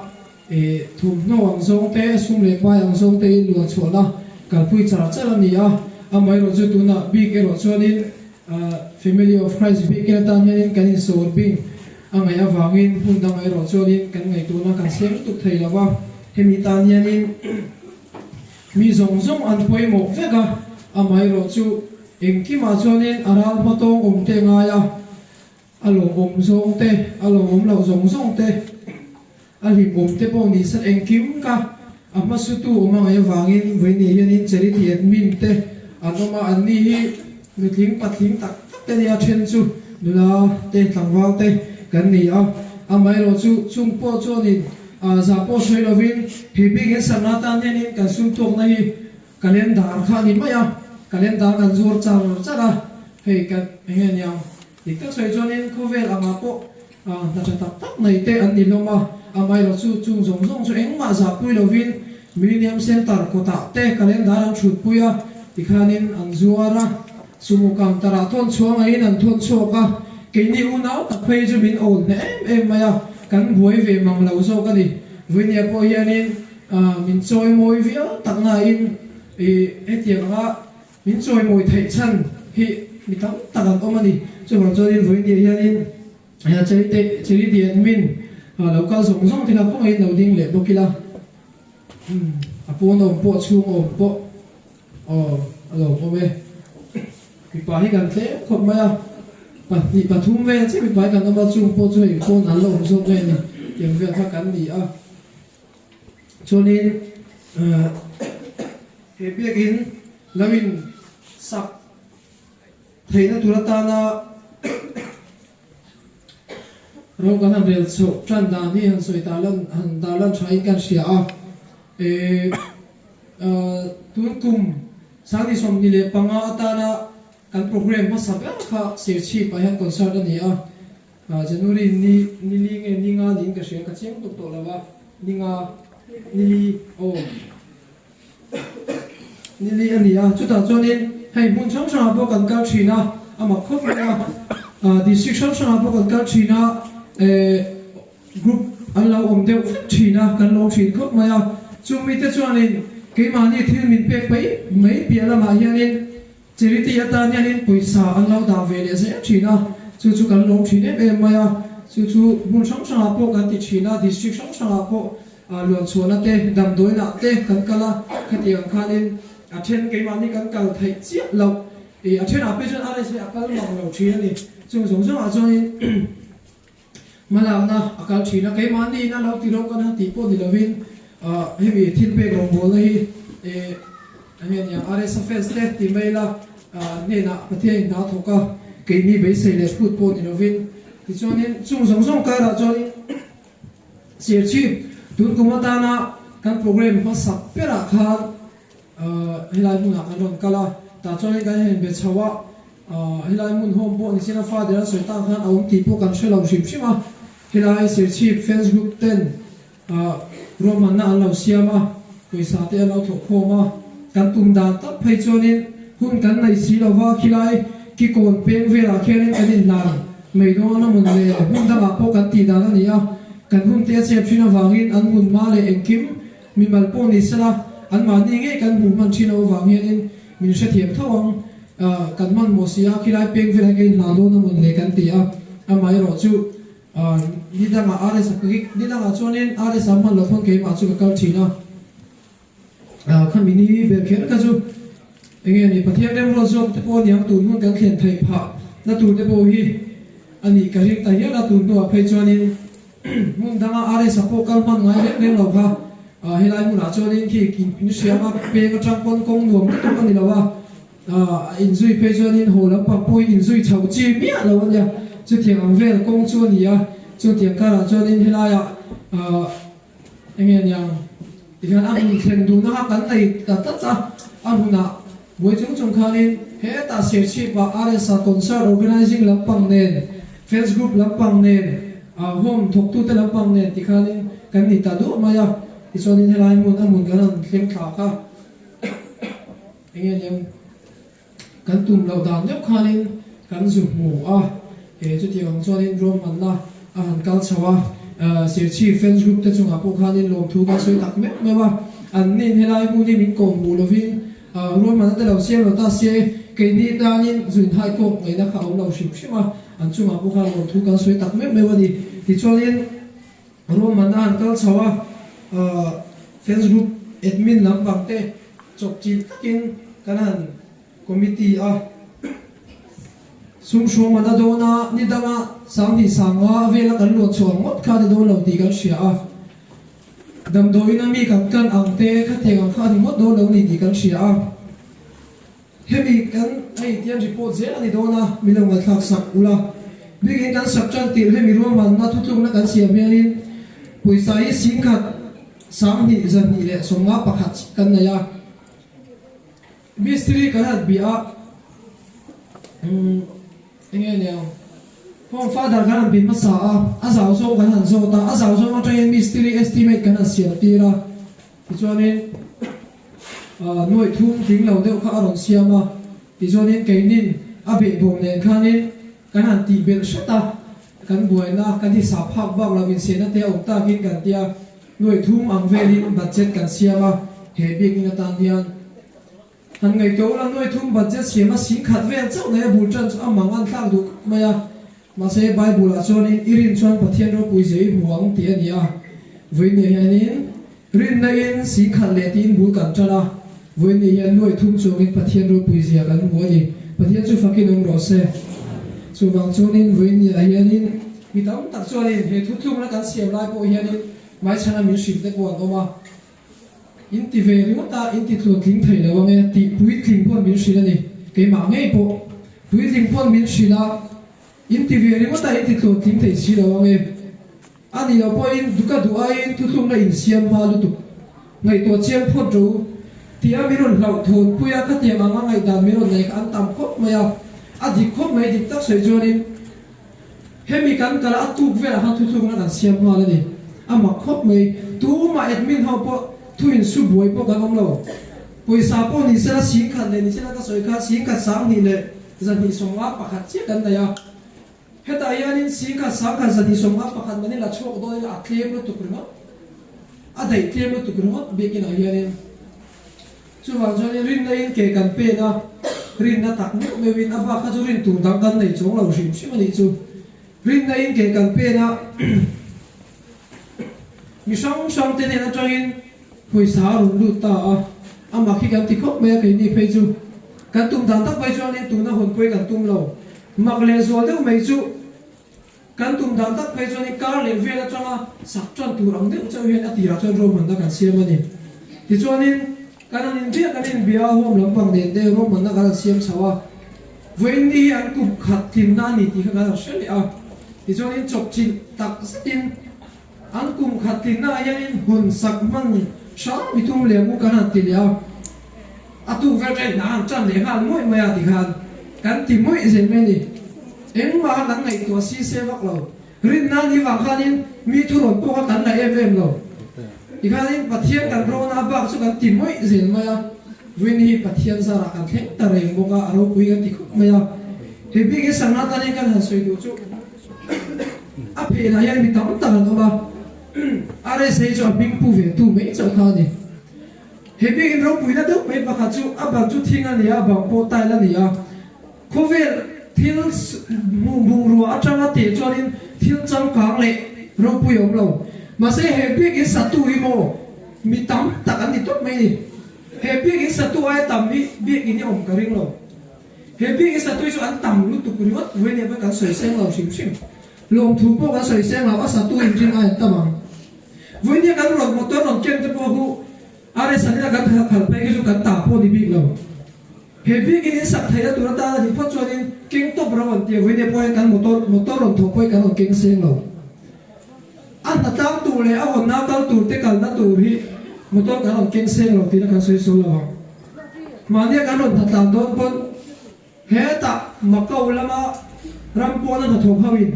S1: thum no ang zong te sum le pai ang zong te luan chuana kalpui char char ani a mai ro chu tuna big ero chuanin family of Christ big ero tan hianin kanin sor bing angai awangin hundang ai ro chuanin kan ngai tuna kan sem tuk thei lawa hemi tan hianin mi zong zong an poi mo veka amai ro chu engki ma chuanin aral patong te nga ya along zong te along lo zong zong te ali te po ni sa engkim ka ama su tu oma ngai wangin voini hianin charity admin te anoma anni hi mitling patling tak te ni a then chu nula te tlangwal te kan ni a amai ro chu chung po chuanin za po soi lovin he big in sanatan hianin kan sum tok na hi calendar kha ni maya calendar kan zur chara hei kan hen yang dikta soi chuanin khovel anga po na cha tak nei te an ni loma amai ro chu chung zong zong chu engma za pui lovin millennium center kota te calendar an thut puya tikhanin an zuara sumukam tara thon chuanga in an thon choka keini unau tak phei chu min ol ne em maya kan buai ve mang lo zo ka ni vinia po hianin min choi moi via takna in etianga min choi moi thei chan hi mitam takan omani chu ro cho in vinia hianin ya chei ti admin local song song thila ko ngai lo ding le bokila apon om po chung om po alo po ve pi pa hi kan tle khop maya pa ni pathum ve che pi pa kan ma chung po chu hi ko nan lo zo ve ni tiang vel kha kan ni a chuanin he biakin lawin sak theina turatana ro kan han rel so tran da ni han soi dalan thai kan sia a tun kum sani som ni le panga atana kan program ma sabya kha ser chi pa han concert ani a January ni nge ni nga ling ka sia ka cheng to lawa ni nga ni o ni ani a chuta chonin hei mun chang chang bo kan ka thina ama khop na district chang bo kan ka thina group allow om deu thina kan lo thin khop maya chumi te chuanin ke mani thil min pe pai mai piala ma hianin charity ata hianin poisa allow da vele se thina chu kan lo thine be maya chu mun chang chang bo kan ti thina district chang chang bo luan chuana te dam doina te kan kala khatiang khanin athen ke mani kan kal thai chiat lo athen a pe chen are se akal mang lo thina ni chung a join malawna akal thina ke mani na lo ti ro kan ti po ni lovin hemi thil pe ro bol hi amian ya RSFS te ti maila ne na pathian na thoka ke ni be se le put po ni lovin ti chonin chung ka ra chonin ser chi tun kumata na kan program pa sak pera khan hilai mun kan ron kala ta chonin kan hen be chawa hilai mun home po ni sina father so ta khan aum ti po kan shelo ship shima hilai ser chi fans group ten roman na lo siama poisa te lo tho khoma kan tum dan ta phai chonin hun kan nai si lo wa khilai ki kon peng vela khelin anin lan meido na mun le hun da po kan ti dan ani a kan hun te chep thina wangin an mun ma le engkim mi mal po ni sala an ma ni nge kan mun man thina wangin in min sha thiam thawang kan man mo sia khilai peng vela ke la do na mun le kan ti a amai ro chu ni da ma are sa ki ni da ma chonin are sa man lo phon ke ma chu ka thina khamini be khen ka chu enge ni pathian dem ro zok te po niang tu mun kan khen thai pha na tu te po hi ani ka ri ta ya na tu to phai chonin mun da ma are sa po kal man ngai le lo kha hilai mun a chonin ki ni sia ma pe ka chang pon kong nuam to kan ni lo wa in zui phai chonin ho la pa po in zui chau chi mi a lo ya chu thiang ang vel kong chu ni a chu thiang ka ra chonin hilaya enge nyang ikan ang khen du na kan nei ta ta cha amuna moi chung khanin he ta ser chi ba RSA concert organizing lampang nen fans group lampang nen home thok tu te lampang nen ti khanin kan ni ta du maya ti chonin helai mun amun kan thlem thla ka enge nyang kan tum lo dan nyap khanin kan zu mu a he chu ti ang chonin rom man na a han kal chawa ser chi fans group te chunga po khanin lom thu ka soi tak me wa an nin helai mun ni min kong bu lovin ro man ta lo siam lo ta se ke ni ta nin zun hai ko ngai na kha om lo ship shima an chunga po khan lom thu ka soi tak me wa ni ti chonin ro man na an kal chawa fans group admin lam bang te chok chi takin kanan committee sum shoma da dona ni dama sangdi sangwa vela kan lo chuang ngot kha de do lo ti kan sia dam do ina mi kan angte kha theng kha ni ngot do lo ni ti kan sia hemi kan ai tian report je ani dona milong ma thak sak ula bigin kan sak chan tir hemi ro man na thutung na kan sia melin poisa hi singkhat sangdi zan ni le songa pakhat kan na ya mystery kan hat bia enge neo home father kan bin masa azau so kan han so ta azau so ma train mystery estimate kan sia tira ti chuanin noi thum ding lo deuh kha aron siama ti chuanin keinin abe bom nen khanin kan han ti bel shata kan buaina kan di sa phak bak lawin sena te ok ta kin kan tia noi thum ang velin budget kan siama he big ina tan dian han ngai to la noi thum budget siama sing khat vel chau ne bul chan amang an thak du maya ma se bible a chonin irin chuan pathian ro pui zei huang ti ania voini hianin rin na in sing khat le tin bul kan chana voini hian noi thum chungin pathian ro pui zia kan muani pathian chu fakin ong ro se chu wang chonin voini hianin mi tam tak chuan in he thu thung la kan siam lai po hian in mai chana min shim te ko oma in ti ve ri ta in ti tlu thing thei lo nge ti pui thing pon min shila ni ke ma nge po pui thing pon min shila in ti ve ri ta in ti tlu thing thei si lo nge ani lo po in duka du ai thu thung la in siam ma lu tu ngai to chiang phot ro ti a mi ron lau thon puya kha ti ma ngai da mi ron nei kan tam khop maya a di khop mai dik tak sei chuan in hemi kan kala atuk ve ha thu thung la kan siam ma la ni ama khop mai tu ma admin ho po thuin su buai po kan om lo poisa po ni sa sing khan le ni sa ka soi kha sing ka sang ni le zan ni somwa pakhat che kan da ya heta yanin sing ka sang ka zan ni somwa pakhat mani la chok do la tlem lo tu kurma a dai tlem lo tu kurma be kin a yanin chu wang jani rin na in ke kan pe na rin na tak me win aba kha chu rin tu dang dan nei chong lo sim sim ani chu rin na in ke kan pe na mi song te ne na changin poisa rung lu ta ama khi kan ti khop me ke ni phei chu kan tum dan tak bai chuan in tu na hon poi kan tum lo mak le zo de mai chu kan tum dan tak phei chuan in kar le ve la changa sak chuan tu rang de chau hian ati ra chuan ro man da kan siam ani ti chuan in kan in bia kan in bia hom lampang de de ro man da kan siam chawa voin ni an kup khat tin na ni ti kha ga sheli a ti chuan in chok chin tak satin an kum khat tin na yanin hun sak man sáng bị tung liền cũng cần tiền liao, tu về cái nào chân để hàng mỗi mấy thì hàng, cần tìm mỗi gì mấy đi, em mà đằng này tua xí xe vác lâu, riêng na đi vào cái này mi thu lộn po cái này em lâu, thì cái này bắt thiên cần pro na bác số cần tìm mỗi gì mấy à, vì này bắt thiên ra là cần thế, ta rồi mua cái áo quý cái thì mấy à, thì bây cái sáng nay này cần hàng soi đồ chú, áp hệ này em bị tóm tận rồi mà. Are sei cho bing pu ve tu me cho kha ni he bing ro pui na do me ba kha chu abang chu thing ani a bang po tai la ni a khovel thil mu ru a changa te cho nin thil chang kang le ro pui om lo ma se he bing is satu ri mo mi tam tak ani tot me ni he bing is satu ai tam mi bi ni om ka ring lo he bing is satu chu an tam lu tu ku ri wat we ne ba kan soi seng lo sim sim lom thu po kan soi seng lo a satu in jin ai tamang với những cái luật motor lòng chân cho cô are sẵn là cái thằng phải cái số cái tạp po đi bị lâu hệ bị cái sắp thấy là tụi ta thì phát cho nên kinh top ra vấn đề với những cái motor lòng thổ quay cái lòng kinh sen lâu anh ta tăng tụ lệ ông nào tăng tụ thế cả nó tụ thì motor cái lòng kinh sen lâu thì nó cái số số lâu mà những cái lòng thật tăng đón con hệ ta mà câu là mà ram po nó thật thổ hao in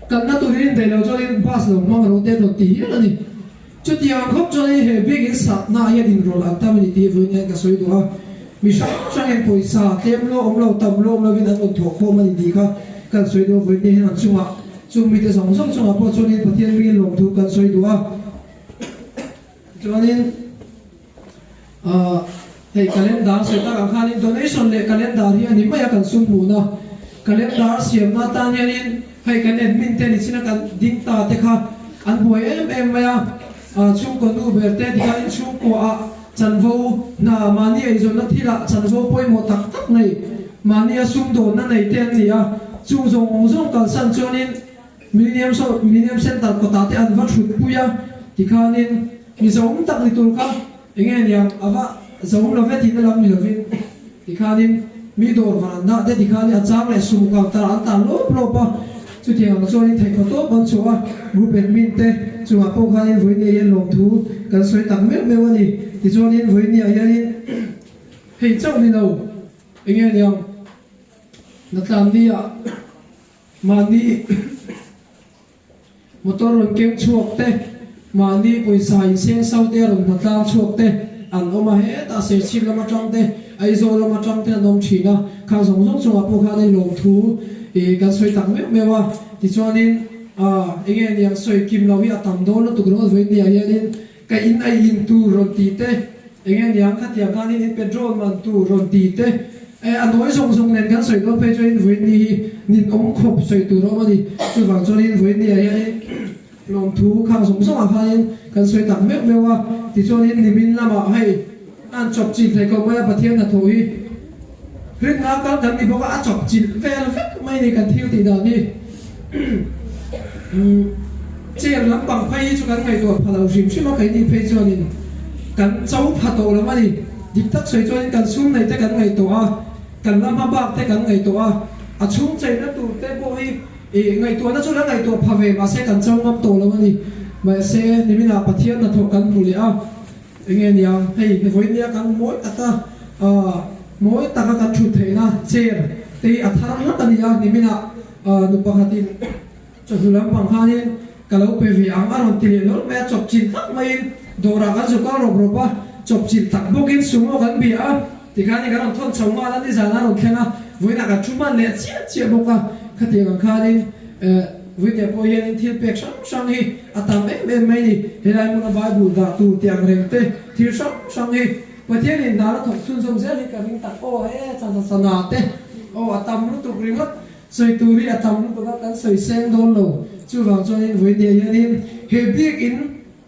S1: cần nó tụi đi để lâu cho nên pass lâu mà rồi tên đầu tí là gì chút tiền khóc cho nên hệ biết cái sạt na gia đình rồi làm ta mình đi với những cái số đó mình sống cho nên bồi sa thêm lô ông lâu tầm lô là vì nó còn thuộc không mình đi cái số đó với những hàng chung à chung mình để sống sống chung à bao cho nên phát hiện mình lồng thu cái số đó cho nên thì calendar sẽ ta cả nên donation lệ calendar thì anh em phải cần sung bù na calendar xem na ta nên hay cái admin tên thì nó cần dính ta thế khác anh bồi em mày chung con u bể tên thì cái chung của chân vô na mani ấy rồi nó thi là chân vô bôi một tắc này mani xung đột nó này tên gì chung dùng cần sẵn cho nên millennium center của ta thì anh vẫn chụp bùi thì cái nên mình giống tắc đi tu cả nghe nhàng ava giống là vết thì nó làm mình là vin thì cái nên mi đồ vào na để thì cái nên trang lại xung quanh ta anh ta lốp pa chú thiểu cho nên thầy có tốt bằng chỗ bố bên mình thế chú họ phong khai với người lồng thú cần xoay tặng mét mèo này thì cho nên với người này hình trong này đâu anh nghe được nó làm đi mà đi một tô rồi kêu chuộc thế mà đi buổi sáng xem sau thế rồi nó làm chuộc thế ăn ôm mà hết ta sẽ chim làm trong thế ai rồi làm trong thế nông chỉ na khang giống giống chú họ phong khai lồng thú thì cái xoay tặng mét mèo thì cho nên anh em yang xoay kim lâu ya tam đó nó tụi nó với nhà nên cái in ai in tu rồi tí thế anh em yang khát ya cái in petrol mà tu rồi tí thế anh nói xong nên cái xoay đó phải cho nên với đi nên ông khop xoay tu đó mà đi chứ vào cho nên với nhà nên lòng thú khang sống à khai cái xoay tặng mét mèo thì cho nên thì mình làm hay ăn chọc chỉ thấy có mấy bát thiên là thôi riêng ngã cái thằng đi bảo ăn chọc chỉ về là phết mấy này cần thiêu thì đó đi chen lam pang phai chu kan ngai to phalo rim shima kai ni phei chuanin kan chau phato lam ani dik tak soi chuanin kan sum nei te kan ngai to a kan lam ha bak te kan ngai to a chung chei na tu te bo hi ngai to na chu la ngai to phave ma se kan chau ngam to lam ani ma se nimina pathian na tho kan muli a nge niang hei ne voi nia kan moi ata moi taka kan thu theina cher te athar na tania nimina nu pakhatin chahulam panghanin kalau pevi ang aron tililol me chop chin tak main dora kan zuka roba chop chin tak bokin sumo kan bia tikani kan thon chawma lan ni zana ro khenga voina ka chuman le chia boka khati kan khanin voine po yen thil pek sang hi atam me mai ni helai mun bible da tu tiang rengte thil sang hi pathian in dara thok sun som zel ka ring tak o cha na te o atam lu tu ringot soi turi atam lu tu kan soi seng don lo chu wang chonin voine yanin he big in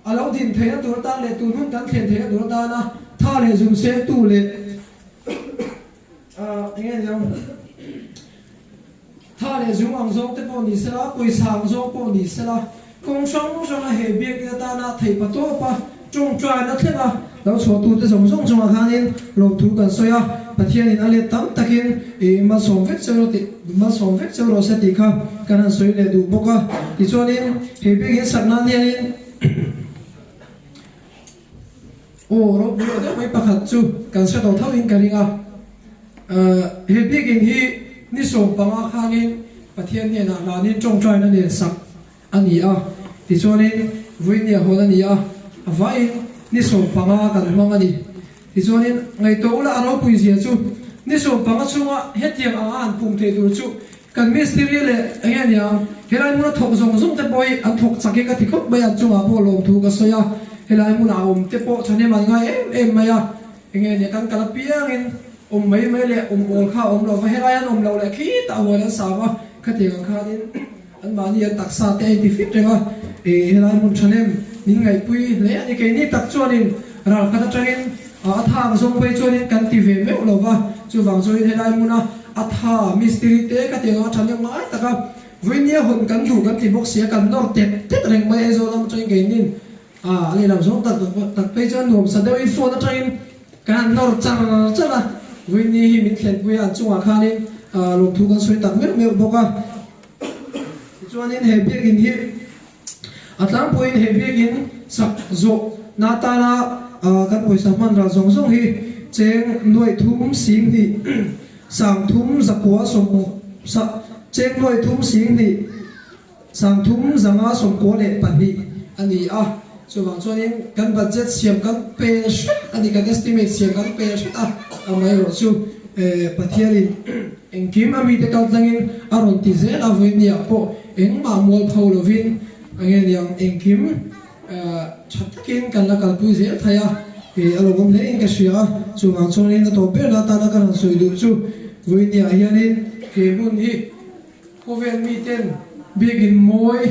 S1: alo din theina tur ta le tu nun kan thlen theina tur ta na tha le zum se tu le nge nyam tha le zum ang zong te po ni sela poi sang zong po ni sela kong song he big ta na thei pa to pa chung trai na thela lo cho tu te song khanin lo tu kan soya pathian in ale tam takin ma som vek chero se ti kha kan soi le du boka ti chonin he big in sakna ni anin o ro bu de mai pakhat chu kan sa to thawin karinga he big in hi ni som panga khanin pathian ni na lanin chung trai na le sak ani a ti chonin vuinia holani a avain ni som panga kan mangani ti chonin ngai to ula aro pui zia chu ni som panga chunga hetiang anga an pum the dur chu kan mystery le anga nia helai mun thok zong te boy an thok chake ka thikop ba an chunga bo lom thu ka soya helai mun a te po chane man ngai em maya enge ne kan kala piang in mai le ol kha lo va helai an lo le khi ta wa la sa wa khati kan kha din an mani an taksa te ai fit renga helai mun chanem nin ngai pui le ani ke ni tak chuanin ral kha ta changin atha zong pai chuanin kan ti ve me lo wa chu wang choi helai mun a atha mystery te ka te nga chanem ngai taka vinia hon kan du kan ti box sia kan nor te reng mai zo lam choi ge nin ali lam zong tak pai chuan nom sa deu in phone ta changin kan nor chara vinia hi min thlen pui an chunga khanin lom thu kan soi tak me boka chuanin he big in hi atlang point he big in sak zo na ta na kan poisa man ra zong hi cheng noi thum sing ni sang thum zakwa som sa cheng noi thum sing ni sang thum zanga som ko le pani ani so wang chuanin kan budget siam kan pe ani kan estimate siam kan pe amai ro chu pathianin engkim ami te kal tlangin aron ti zel avenia po eng ma mol phaulovin angen yang engkim chatkin kan la kalpu zel thaya alogom le eng ka sia chu wang chonin to pe na ta na kan soi du chu voinia hianin ke mun hi koven mi ten begin moi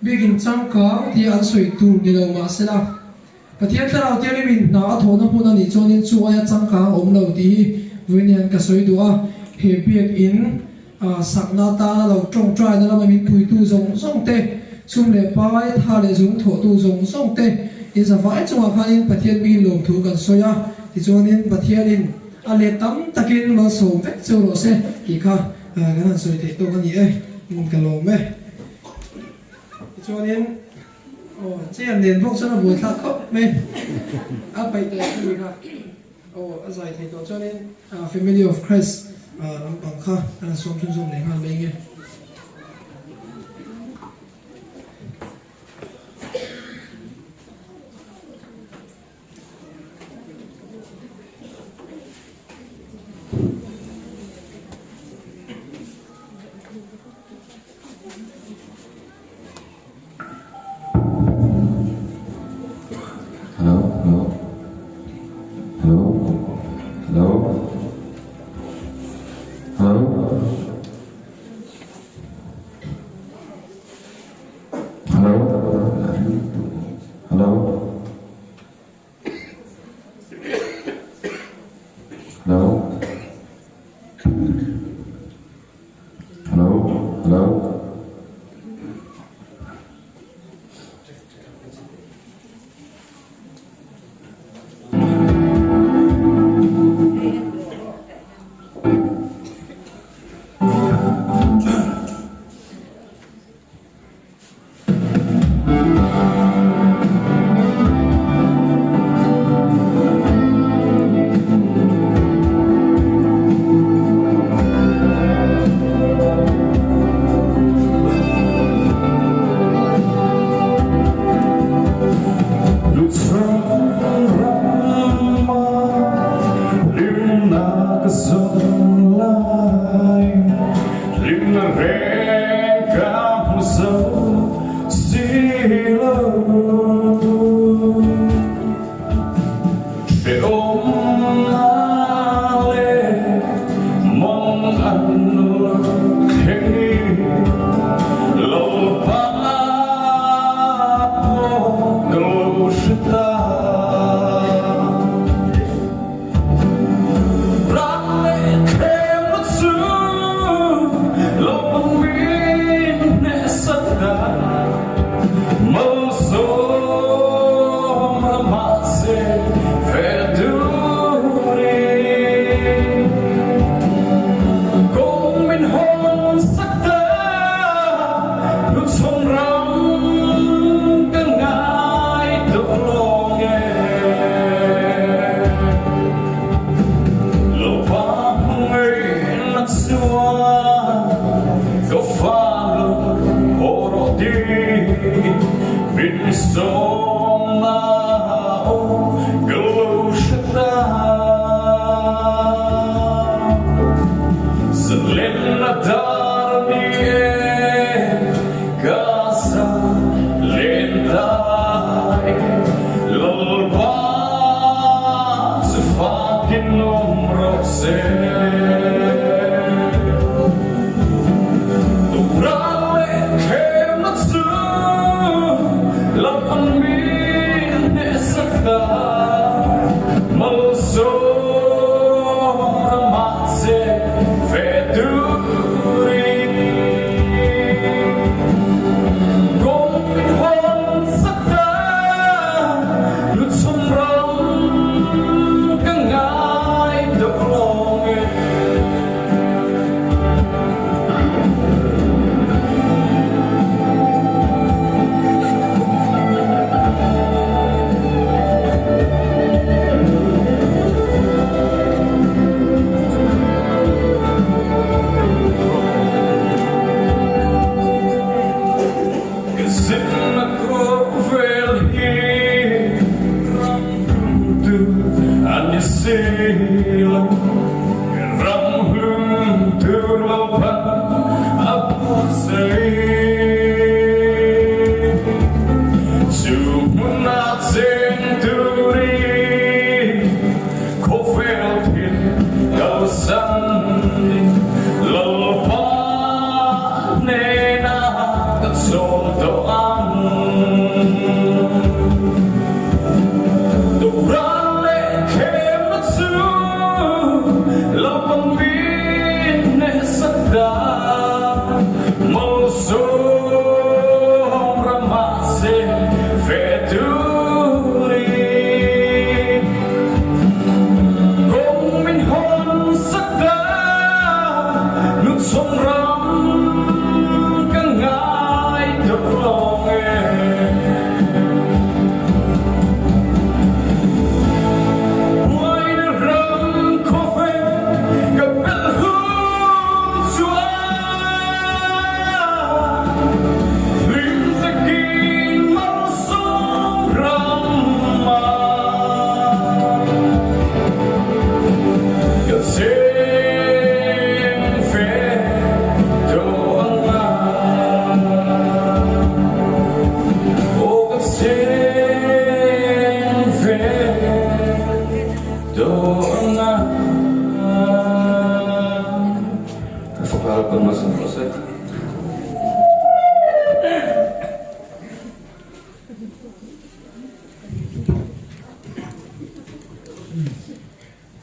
S1: begin changka ti an soi tu ni lo ma sela pathian tara ti min na thona puna ni chonin chu aya changka om lo ti voinian ka soi du a he big in sakna ta lo tong trai na la min pui tu zong te sum le pai tha le zum tho tu zong te in sa vai chunga khanin pathian mi lom thu kan soya ti chonin pathianin ale tam takin ma som vek choro se ki kha gan soi te to kan ye mun ka lo me ti chonin chiam den bok chana bu thak khop me a pai te ki kha azai thei to chonin family of Christ ram pang kha ana som chun som le han me nge
S8: sẽ ôm ale mong anh luôn thế lâu ba câu ta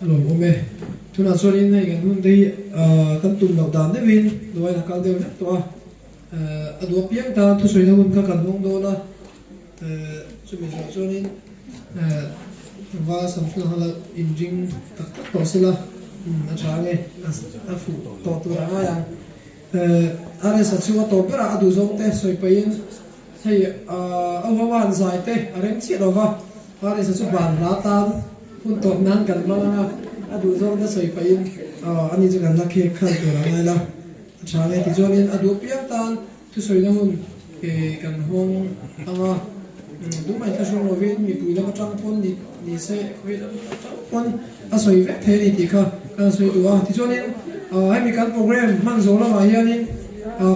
S1: Hello, ome. Tuna sorin nei kan hun dei kan tum lo dan devin loi na kal deu na to adu piang ta thu soi na hun ka kan hong do na chumi sorin va sam fu hala injing tak tak to sila a change a fu to tu ra ya are sa chu to pera adu zong te soi pain hei a wan zai te areng chi lo va are sa chu ban la tan hun to nan kan ma adu zong da soi pain ani chu kan la khe khal tu ra ngai la change ti zonin adu piang tan thu soi na hun ke kan hong anga du mai ta shong lovin mi pui na chang pon ni se khoi da pon a soi ve the ni ti kha kan soi du a ti zonin hai mi kan program man zo la ma hianin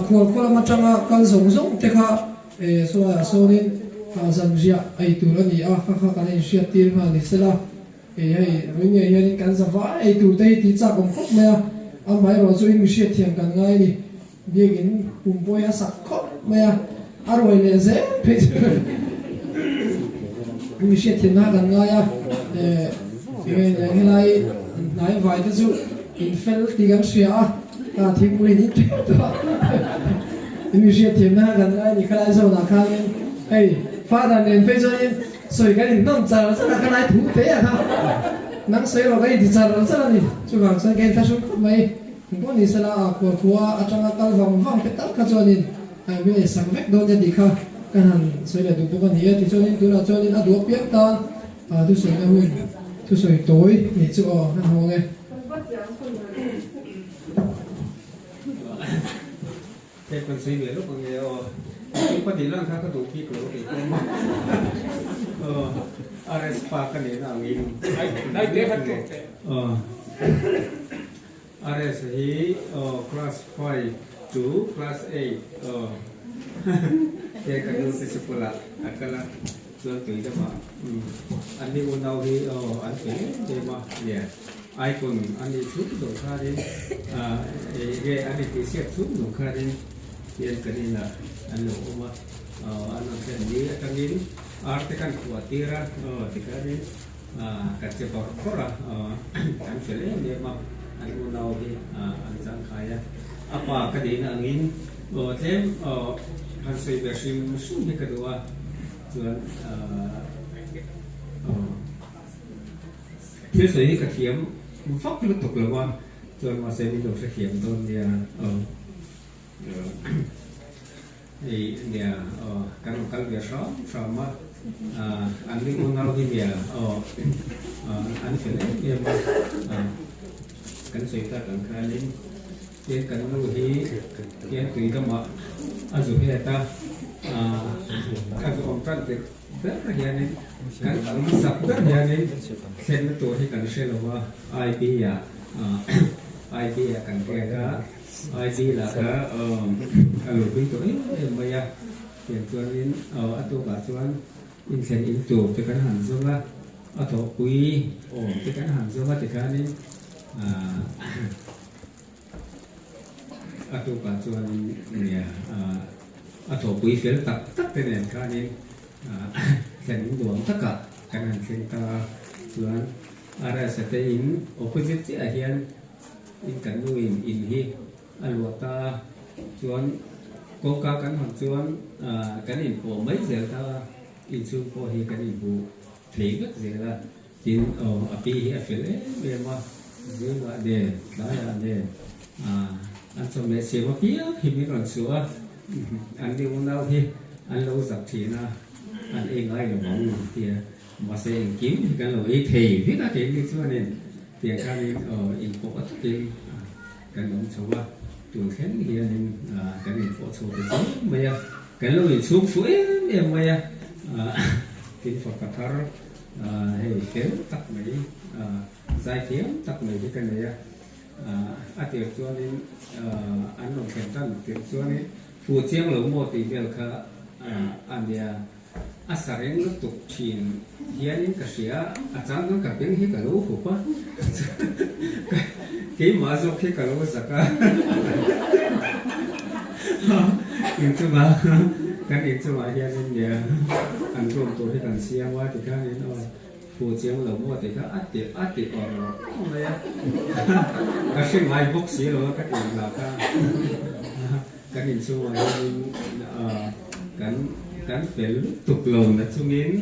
S1: khol khol ma changa kan zong zong te kha so a so nin dần dịa ai tu là ni kha cái này dịa tiền mà ni sẽ là ai rồi nghe hiện cái sao vậy ai tu đây thì chắc cũng khóc mẹ mai rồi cho in dịa tiền cái ngay ni việc in cùng bôi sắc khóc mẹ rồi này dễ phải in dịa tiền na cái ngay cái này này vài cái chú in fel thì cái dịa thì mùi nít in dịa tiền na cái ngay ni cái này sao na cái hey phát ra nên bây giờ soi cái gì nông chờ rất là cái này thú thế à không nắng soi vào cái gì chờ rất là gì chú vào soi cái ta xuống mấy cũng có gì sẽ là của trong cái vòng vòng cái tất cả cho nên bây giờ sáng vét đôi chân đi không cái hàng soi là đủ con gì thì cho nên tôi là cho nên đủ biết ta tôi soi cái huyền tôi soi tối thì cho hàng hồ nghe
S5: cái con suy nghĩ lúc con nghe cái quan điểm là khác cái đồ kia của cái con RS Park cái này là nghìn
S2: Đây để phát triển.
S5: RS hi class 5 to class 8 cái nó sẽ sụp lại cái là rồi tùy đó mà anh đi ôn đâu thì anh phải để mà yeah ai còn anh đi xuống rồi khai đi cái anh đi cái xếp xuống rồi khai đi hiện cái này là anh lỗ mà anh làm cái gì cái gì artikan kuatira thì cái này cái chế bảo khó là anh phải lấy để mà anh ôn đâu thì anh chẳng khai á apa cái gì là nghìn thêm anh xây về sim xuống như cái đó chuẩn thế giới cái kiếm pháp luật tục là quan chuẩn mà xem đồ sẽ kiếm tôn thì thì cái việc đó mà anh đi muốn nào thì việc anh phải lấy tiền cái sự ta cần khai lên cái cần nuôi thì cái tùy tâm mà anh dùng cái ta các ông trăn thì rất là hiện nay các ông sắp rất hiện nay xemตัวที่กันเชื่อว่า IP อ่ะIP อ่ะกันแก่ก็ IP là cái lối đi tuổi bây giờ hiện cho nên ởตัวcả cho anh in sen in chủ cho cái hàng dương á ở thổ quý cho cái hàng dương á thì cái nên ởตัวcả cho anh nè ở thổ quý phía tập tất cái này cái nên sen in đuổi tất cả cái hàng sen ta cho anh ara sẽ thấy in opposite thì hiện in cảnh nuôi in hi alwata chuan ko ka kan han chuan kan in po mai zel ta in chu po hi kan in bu thei vet zel la tin api hi afele me ma zel wa de la ya de an so me se wa pi hi mi ron chu an di un dau hi an lo zak thi na an e ngai lo mong ti ma se kim kan lo e thei vi ta ke ni chuan nen ti ka ni in po at ti kan nom chu wa tuần khen hiện nên cái này có số cái gì bây giờ cái lối xuống suối em bây giờ kinh Phật thar hay kéo tắc mấy giải tiếng tắc mấy cái này tiêu cho nên anh làm khen tan tiêu cho nên phụ chiang lỗ một thì về cả anh dia asareng nó tục chín hiện những cái gì chẳng nó cả tiếng hết cả lỗ phụ quá cái mà giúp cái cả lỗ saka nhưng mà cái này chứ mà hiện nên giờ anh cũng tôi thì cần xem qua thì cái này nó phụ chiang lỗ một thì cái át tiệt ở rồi cái gì mai bốc xí rồi cái gì là cái này chứ mà cái phải tục lồng là chung đến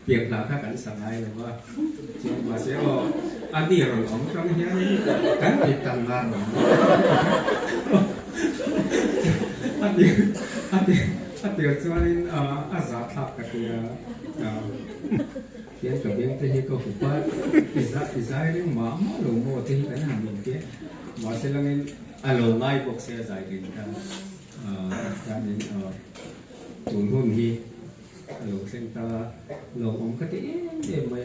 S5: việc là các cảnh sáng ai rồi mà sẽ có anh đi rồi ông trong cái cái việc tầm là anh đi cho nên giá thấp cái hiện cái việc thì có phụ pa giá đến mà lồng mua thì cái hàng mình kia mà sẽ là nên alo ngay bốc xe giải đến cái nên tuần hôm hi alo sen ta lo om cái thế mà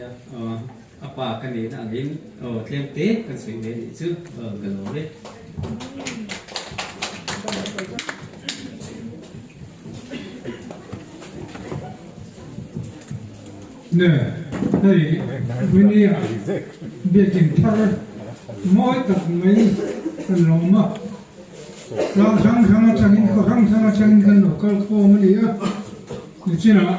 S5: apa cái này là đến thêm tết cái sự đến chứ cái đó đấy
S2: nè đây bên này biệt kinh thar mỗi tập mấy phần lòng mà lang sang changin ko sang changin kan no kal ko mali a ni china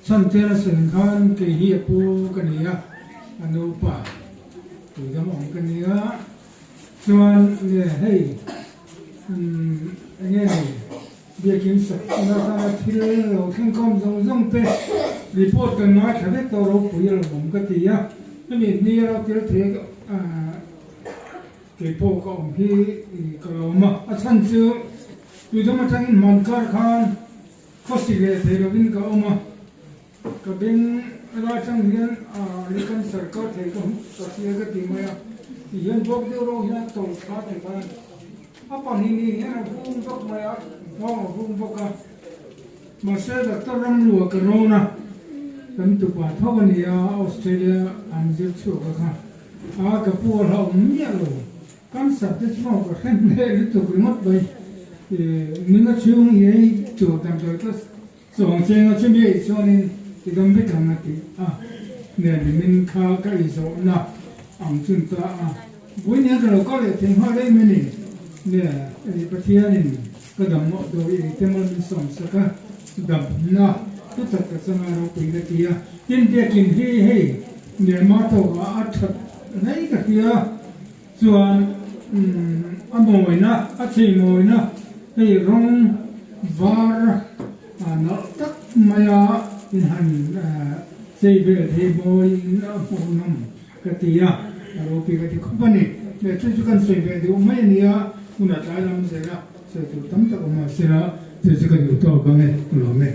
S2: san tera sen khan ke hi pu kan ya anu pa tu dam ong kan ya chuan ne hei nghe này việc kiểm soát nó ta thì rồi khen con giống pe report cần nói khá biết tao đâu bây giờ cũng cái gì á cái mình đi ra cái thế cái bộ của ông khi cái mà chân chưa tôi đó mà thằng man car khan có gì về thế rồi bên cái ông mà cái bên ra trong hiện liên quan sở có thể cũng có cái gì mà hiện bộ điều rồi hiện tổ có thể ban apa ini era hung bok maya ngong hung boka masa da taram lu corona kan tu pa thawani ya Australia an jil chu ka ka pu ha umya lo kan sa te chmo ka khen ne tu rimot bai mina chung ye tu tam to ka song chen ga chimi chonin ti dam be kam na ti ne min kha ka i zo na ang chun ta buin ya ka le thing ha le meni nè thì bác sĩ nên cái đầm mộ đôi thì mình sống sao cả đầm na tất cả các sản phẩm của người kia trên địa kim hi nè mà tổ ở thật này cái kia chuan mồi na chỉ mồi na thì rong var nó tất maya in hành xây về thì mồi nó phù nằm cái kia rồi thì cái company để cho chúng xây về thì mấy nia una trái làm gì ra sẽ tụ tấm tập mà sẽ ra thì sẽ có nhiều to bằng này làm này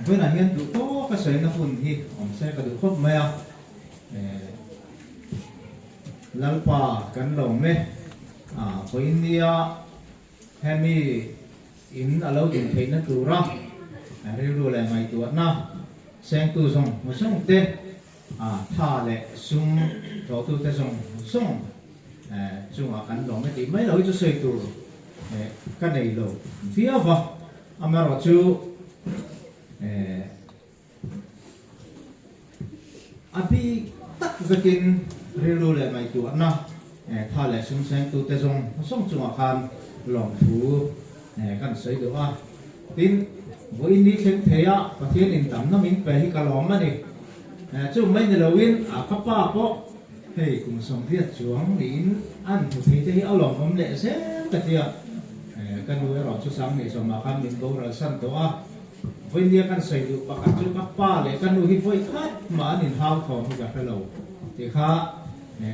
S7: với là hiện tụ to cái sợi nó phun thì ông sẽ có được khóc mèo lalpa kan lòng này với India hemi in alo din thei na tura ri ru le mai tu na seng tu song mo song te tha le sum to tu te song song chung a kan long ti mai lo chu sei tu ka nei lo via va amaro chu api tak zakin ri ru le mai tu na tha le sum seng tu te song song chung a kan long thu kan sei do tin voi ni khen theya pathian in tam na min pe hi kalom ani chu mai ne lowin ka pa po hei kum som thiat chuang in an thu thi te hi alom om le se ta tia kan nu ro chu sam ni som ma kan min go ra san to voi ni kan sei du pa ka chu ka pa le kan nu hi voi khat ma nin hau thom hi ka hello ti kha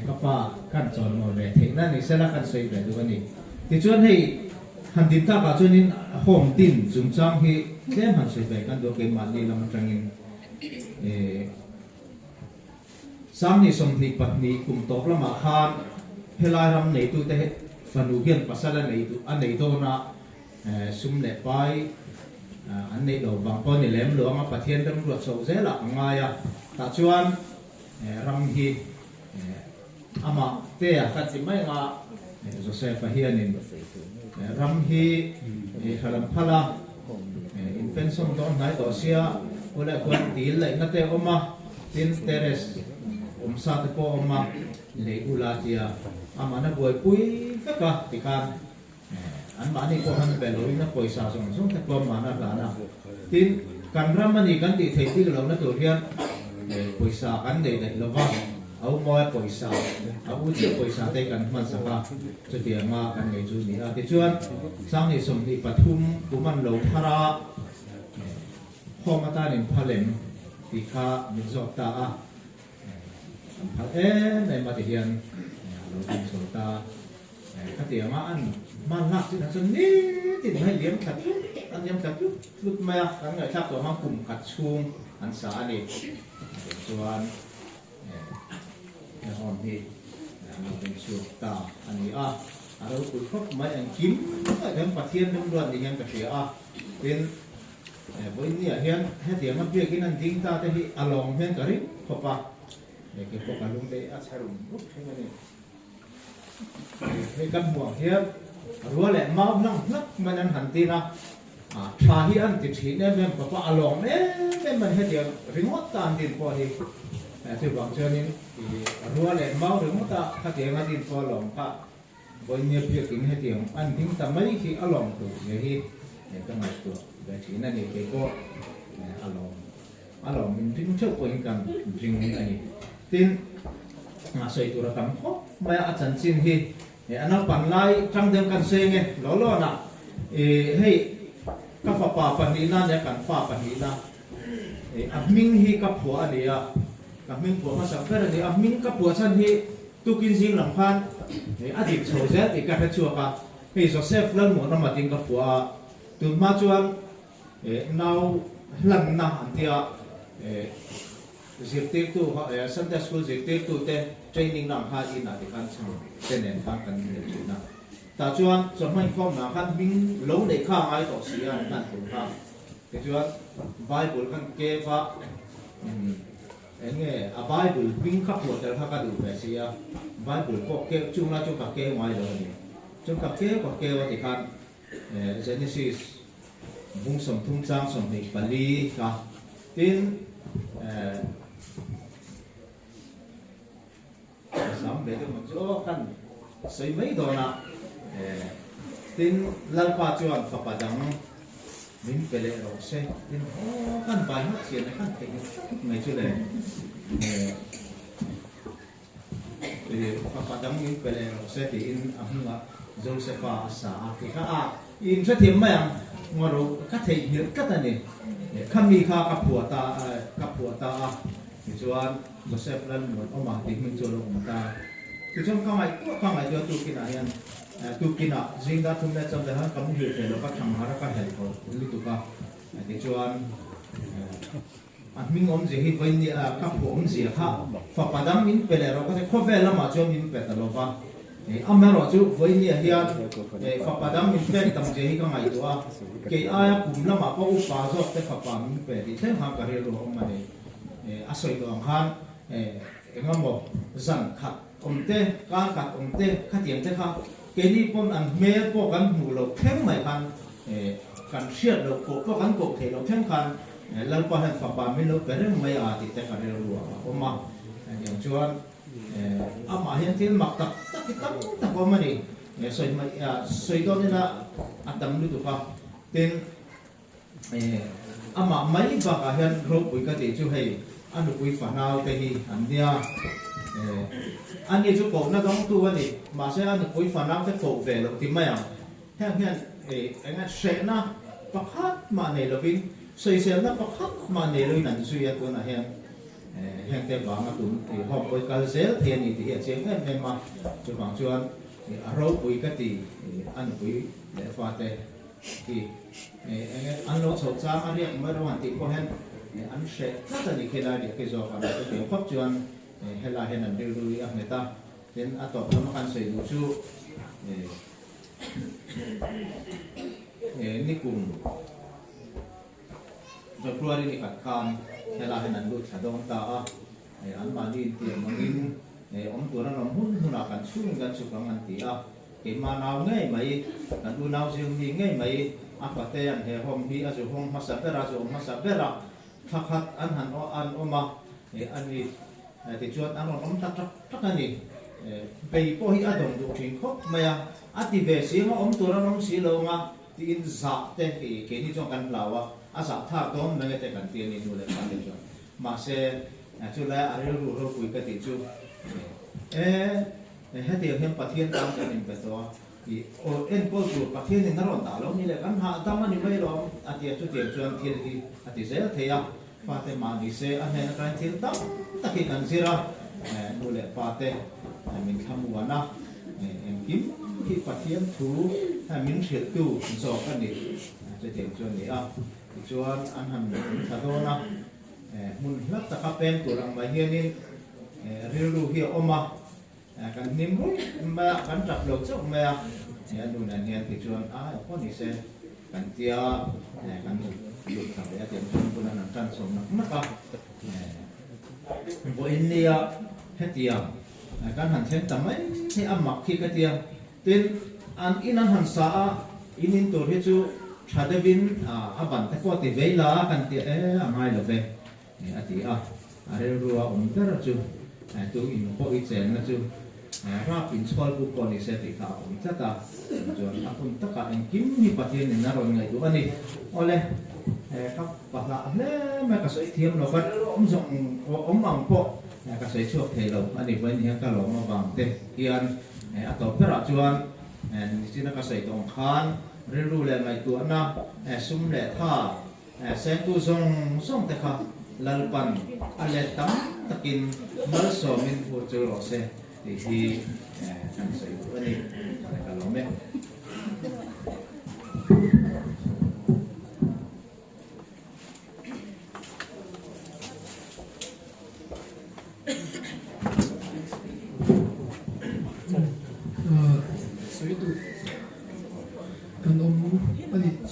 S7: ka pa kan chon mo le thei na ni se la kan sei le du ani ti chuan hei hành tin ta cả cho nên home tin chúng trang hi xem hành sự về căn đồ cái mặt đi làm trang in sáng ni som ni pat ni cùng top la mà khan helai ram nei tu te phần ugian pasala nei tu an nei do na sum le pai an nei do bang pon ni lem lo ma pathian dam ruat so ze la ngaya ta chuan ram hi ama te a khat ti mai nga Joseph hianin ram hi halam phala in pension don nai to sia ola kon til lai na te oma tin teres sa te po oma le ula tia amana boy pui ka ti kan an ma ni ko han be lo na poisa song te ko ma na la na tin kan ram ani kan ti thei ti lo na to hian poisa kan dei dei lo wa au moi poisa au chi poisa te kan man sa ka chu ti ma kan ngai chu ni a ti chuan sang ni som ni pathum kuman lo thara khoma ta nin phalem ti kha min zok ta a phal nei ma ti hian lo tin so ta ka ti ma an man lak ti na chun ni ti mai liam khat an liam khat lut ma kan ngai thak to ma kum khat chung an sa ni chuan hòn thì mìnhเป็นสุดตาอันนี้เราคุยครบไม่อันคิมเรื่องปัจเจียนเรื่องด่วนที่ยังกระเสียเป็นวันนี้เห็นให้เดี๋ยวมาเพื่อกินนั่นจริงตาแต่ที่อารมณ์เห็นกระริบพอปะ để cái bộ cả lung đấy sẽ dùng lúc thế này cái căn buồng hiếp rùa lẹ mau nấc mà nên hẳn tin à thà hi ăn thịt thịt nên mình có along nên mình hết tiền remote tan tiền qua thì thì bằng cho nên thì rùa lẹ mau remote ta khát tiền ăn tiền qua lòng ta với nhiều việc tính hết tiền ăn tính ta mấy khi along tụ vậy thì cái này tụ vậy thì nên thì cái cô along mình tính trước của những cần riêng này tin sợi tụ là cầm khóc mà chân xin thì anh nó bàn lại trong đêm cần xe nghe lo nè hey các pha phần đi na để cần pha phần đi na minh hi các phù anh đi các minh phù mà sáng cái này minh các phù chân hi tu kinh riêng làm phan đi sầu rét thì các cái chùa cả hey Joseph lần một năm mà tin các phù tu ma chuan nào lần nào anh tia dịp tết tu họ Sunday school dịp tết tu te training làm hai in là thì kan sang tên nền kan kan ni chuyện nào ta chuan cho mấy con nào kan minh lâu để khang ai tổ sĩ anh kan tu khang cái chuan Bible kan kê va anh nghe Bible minh khắp một đời khắc đủ về sĩ Bible có kê chung là chung cả kê ngoài rồi chung cả kê vào thì kan Genesis vung sầm thung trang sầm thì Bali cả tin sắm để được một chỗ căn xây mấy đồ nè tin lần qua chuan phật bà đắng mình về lệ rồi xe tin căn bài hát chuyện này căn tình này chưa lệ thì phật bà đắng mình về lệ rồi xe thì in âm là Joseph xã thì các in rất hiếm mà ngoài rồi các thầy hiểu các này kami kha kapua ta thì chuan Joseph lần một ông bà thì mình cho lo ông ta thì trong các ngày cho tu kina hian tu kina riêng đã thum lên trong đó cầm hiểu về lo các thằng hara các hệ của lưu tu ka thì chuan mình om gì hi với các bộ om gì ha phật padam min về rồi có thể khó về lắm mà cho mình về tao va âm rồi chú với nhiều hian phật padam min về tầm gì hi các ngày đó cái ai cũng lắm mà có upa rồi cái phật padam min về thì thêm hàng cái rồi ông mà này asoi doang han engamo zan khat omte ka kat omte khatiang te kha keni pon an me po kan mu lo theng mai kan shiat lo po kan ko the lo theng khan lal pa han fa pa min lo pere mai a ti te ka re lo oma yang chuan ama hian til mak tak ki tak ko mani soi mai soi do ni na atam lu tu ka tin ama mai ba ka hian ro pui ka ti chu hei anu pui fa nau te hi an dia anh đi chỗ cổ nó đóng tu anh đi mà sẽ ăn được cuối phần năm sẽ cổ về là tìm mày à theo anh ăn sẽ na bạc hát mà này là vin xây xe nó bạc hát mà này lui nằm suy tôi là hẹn tem vàng mà tụi thì học với cái dễ tiền thì hiện trên cái em mà cho bằng chuan thì rau bùi cái thì ăn bùi để pha tê thì anh ăn lẩu sầu trang ăn riêng mới đâu hoàn tiền có hẹn ăn sẽ rất là nhiều khi là để cái giò cả cái tiểu pháp chuan hay là hiện anh đều lưu người ta đến atop nó kan xây đủ chu ni cùng February ni kat kan hay là hiện anh lưu chả đông ta anh mà đi tiền mà đi ông tuổi nó muốn là kan xuống kan xuống kan anh tí cái mà nào ngay mấy kan tu nào riêng thì ngay mấy apa te anh he hôm hi azu hôm masapera khắc anh han anh oma anh đi thì chuột anh nói ông chắc là gì bây po hi adom du thing khóc maya ati về xí mà ông tuổi nó xí lâu mà thì in giả thế thì cái này trong căn lão giả thà đó mình cái căn tiền này nuôi lại phát triển mà sẽ chú lại ở đây rồi cuối cái tiền chú hết tiền thêm phát triển tăng cái này phải đó thì em có chú phát triển thì nó còn đảo lắm như là căn hạ tăng mà như vậy đó ati chú tiền chú ăn tiền thì ati dễ thế à Fate mandi se anh hẹn cái thiên tâm tất cả những gì ra nuôi lệ fate mình tham mua na em kiếm khi phát hiện thú mình sẽ tu cho cái này cho tiền cho này cho anh hầm thật đó na muốn lắp tất cả pen của làm bài hiền nên riu hiu oma cái niềm vui mà cái trap lộc chỗ mà nuôi này hiền thì cho có gì sẽ cái tia cái lục thằng bé tiền không có năng trăn sống nó mất vô India hết tiang kan han then tamai he amak khi ka tiang tin an inan han sa inin tur he chu thadavin aban ta ko ti veila kan ti amai lo ve ni ati are ruwa umtar chu tu in po I chen na chu ra pin skol bu ko ni se ti ka chata jon apun taka en kim ni pathian ni naron ngai tu ani ole các bậc lạ nè mà cả sợi thiêm nó vẫn rộng ống mỏng po cả sợi chuột thề đầu anh ấy vẫn hiện cả lỗ mà vàng tê kian tập tất cả chuan chỉ là cả sợi tông khan ru lên ngày tuổi na sum lệ tha sen tu song tê kha lalpan ale tam takin mal so min fu chu ro se thì cả sợi anh ấy cả lỗ mẹ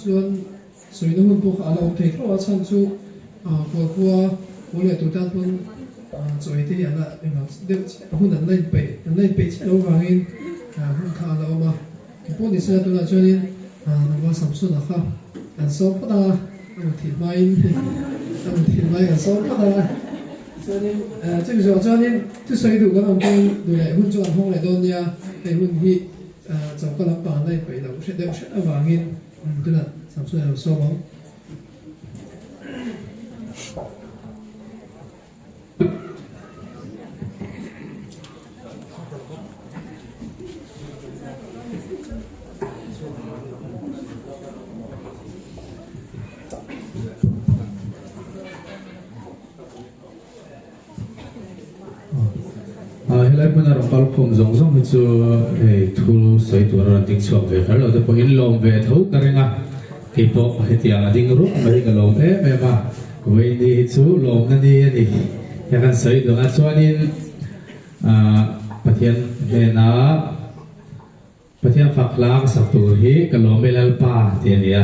S1: chuan soi na hun pawh alo thei thaw chan chu kwa wo le tu tan hun choi te ala enga de hun an lai pe che lo wangin hun kha alo ma po ni sa tu la chuanin na wa samsu na kha an so pa da an thil mai an so pa da chuanin chim zo chuanin tu soi du kan ang pon du le hun chu an hong le don ya te hun hi chau ka lam pa lai pe lo hre de hre awangin tu la samsu lo so mong
S9: helai pun arong kalkom zong chu thul soi tur ran ting chuak ve halo te po in lom ve tho karenga ipo hetiang ading ru mai ka lom ma wei ni chu lom na ni ani ya kan soi do a chuanin pathian he na pathian faklang satur hi ka lom melal pa ti ania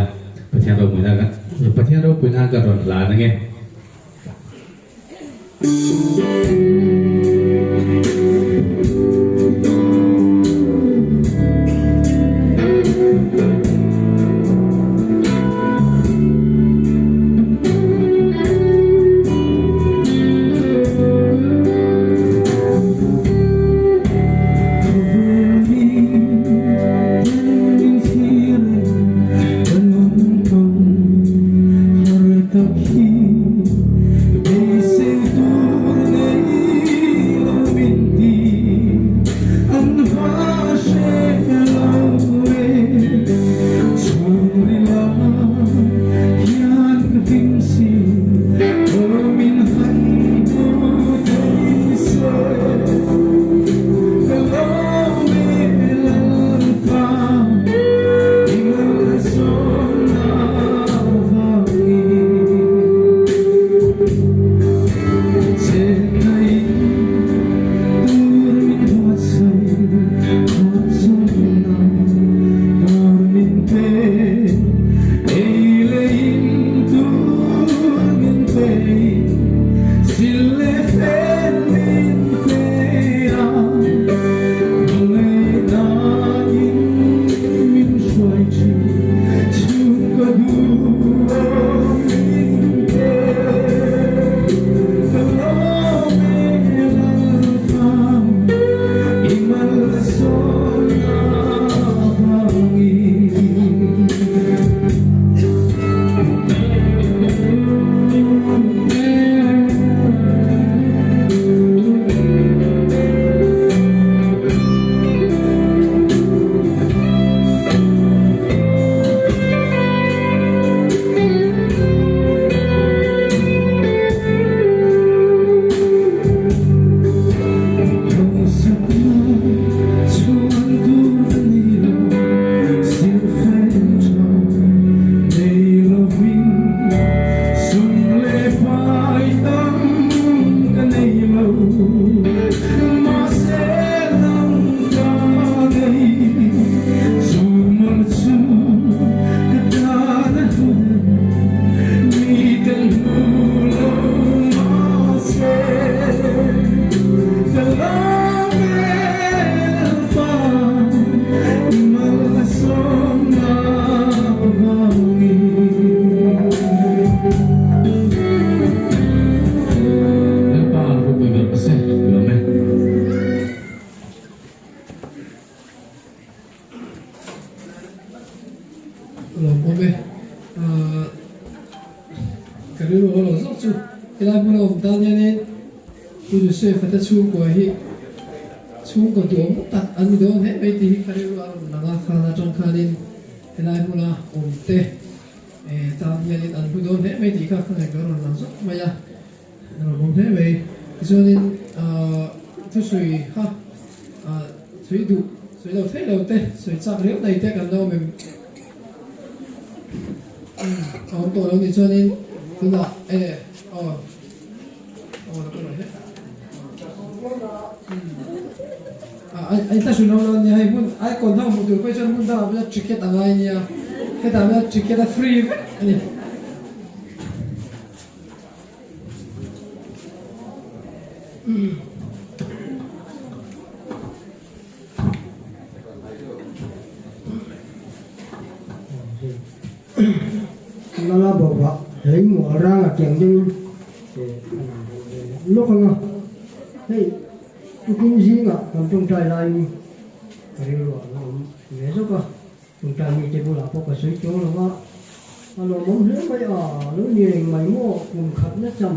S9: pathian ro muina ka pathian ro puina ka ron la na nge
S2: Hãy subscribe cho kênh Ghiền Mì Gõ để không bỏ lỡ
S1: lo zok chu ila bu lo ta nya ni pu ju se fa ta chu ko hi chu ko tu mu tak an do he mai ti ka ri wa na nga kha na chon kha din ila bu la te ta nya ni an bu do he mai ti ka kha na ro na zok ma ya ro bom he mai cho nên tu sui ha sui du sui đầu thế đầu tê sui chắc riết này tê cần đâu mình ông tổ đâu thì cho nên tôi là nó có nói hết anh ta sui đâu là nhà hay muốn ai còn đâu một tuổi quay chân muốn đâu bây giờ ticket ở ngay nha cái tao bây giờ ticket là free này
S10: nó bảo vợ thấy mùa ra là chẳng như lúc không hey tôi cũng gì mà còn trong trái lại cái điều đó nghe rất là trong trái mình chỉ có là có cái suy cho nó mà nó muốn hết bây giờ nó như mày mua cùng khát nó chậm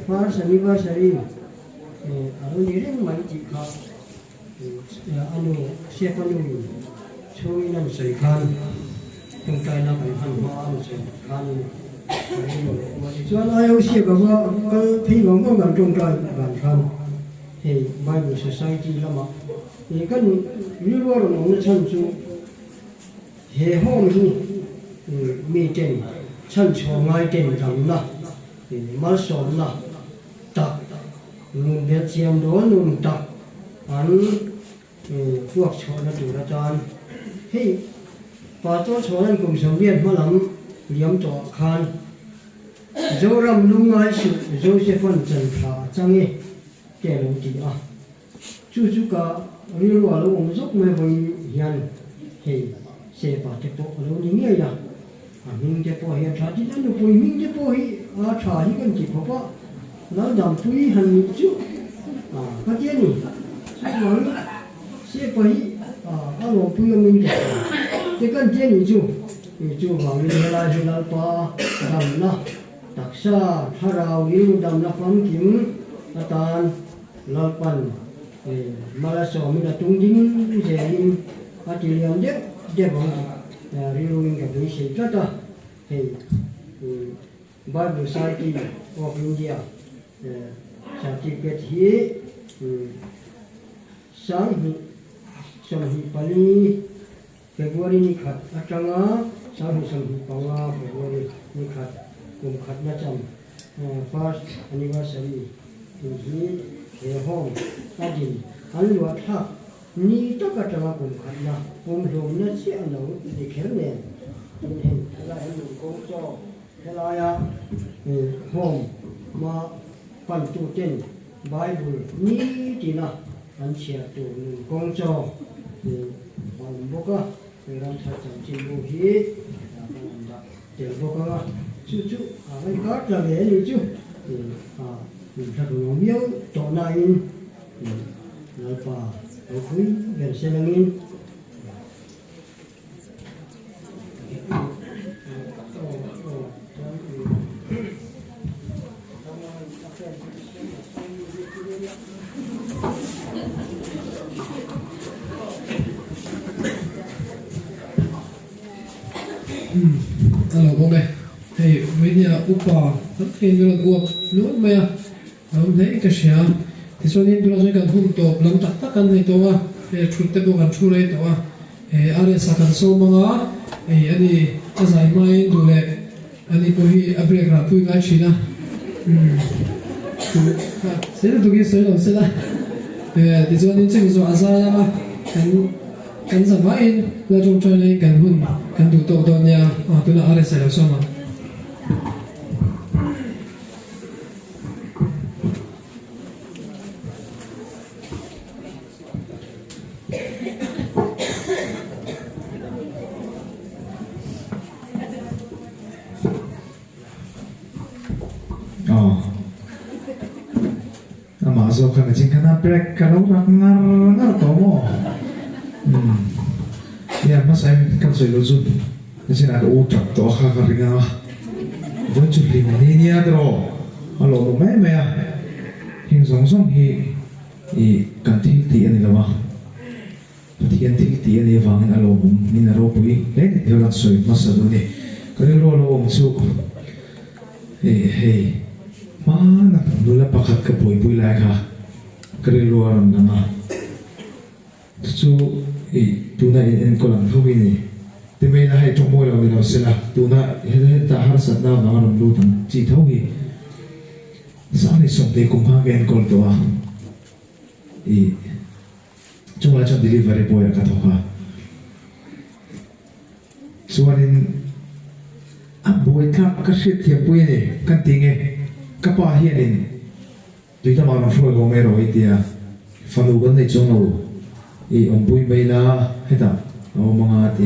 S10: phá sản phá sản nó như thế mày chỉ khát anh sẽ có nhiều chơi năm sấy khăn trong trái nó phải hành hóa một sấy khăn cho nó yêu sẽ có cái thi vọng của bạn trong trái bạn khăn thì Bible Society lắm thì cái như lo rồi nó chân chú hệ hôn chú mi trên chân cho ngay trên đằng đó thì mà sống là tập luôn biết xem đó luôn tập anh cuộc cho nó chủ ra cho thì và cho nên cùng sống biết mà lắm liếm cho khan dấu râm lung ngay sự dấu sẽ phân trần thả trang nghe kẻ lòng chỉ chú cả riêng vào lúc ông giúp mẹ với hiền thì sẽ bảo tiếp tục lúc những người là mình tiếp tục hiện trả chính nó vui mình tiếp tục trả những cái chỉ có nó làm vui hành chút cái gì nhỉ chú sẽ phải alo vui mình cái gì nhỉ chú vào đi lại thì là pa đầm na đặc sa thao yêu đầm na phong kiếm tan lal pan malah suami dah tungging jadi hati liam dia bang riuing ke bisi kata hey Bible Society of India certificate hi sang hi pali Februari ni khat atanga sang hi panga Februari ni khat khat na cham first anniversary hi he home adin an lo tha ni to ka tawa kum khanna kum lom na chi an lo ni khel ne in hen la an lu ko cho la ya home ma pan tu ten Bible ni ti na an chia tu lu ko cho an boka ram tha cham chi bu hi da te boka chu ai ka ta le ni chu mình thật là miêu chỗ này là và ở cuối gần xe lăng in
S1: alo bố mẹ thì với nhà upa rất khi như là guộc luôn mẹ ông thấy cái gì thì cho nên tôi nói cần hung tổ làm chắc tất cả này tôi thì chút tế bộ cần chút đấy tôi ở sa cần sâu mà anh đi giải mai đủ lệ anh đi bôi abreak ra bôi ngay chi na sẽ là tôi cái sợi đầu sẽ là thì cho nên chính là azaya mà cần giải mai là trong trời này cần hung cần đủ tổ đó nha tôi là ở sa đầu sâu mà
S11: so kana jing kana break kalau ngar to mo ya mas ay kan so luzun kasi na utak to ka ringa với chụp hình này nha đó alo một mấy mày hình giống hi cần thi tiền này là thiên thi tiền này vàng alo bụng mình alo bui lấy thì theo là soi mà sao đó này cái đó lo ông chú hey mà nó luôn là bắt cái bui lại cả cái đó lo làm đó mà chú tu na in ko lang thuwi ni te me na hai trong moi lo ni lo sela tu na he ta har sat na na ram lu tan chi thau hi sa ni som te kum ha gen kol to a chung la chon delivery boy ka tho ha chuanin a boy thak ka shit thiam pui ni kan tinge ka pa hian in tui ta ma na foi go me ro itia fanu gan nei chong lo ông bui bay la hết à ông mang à thì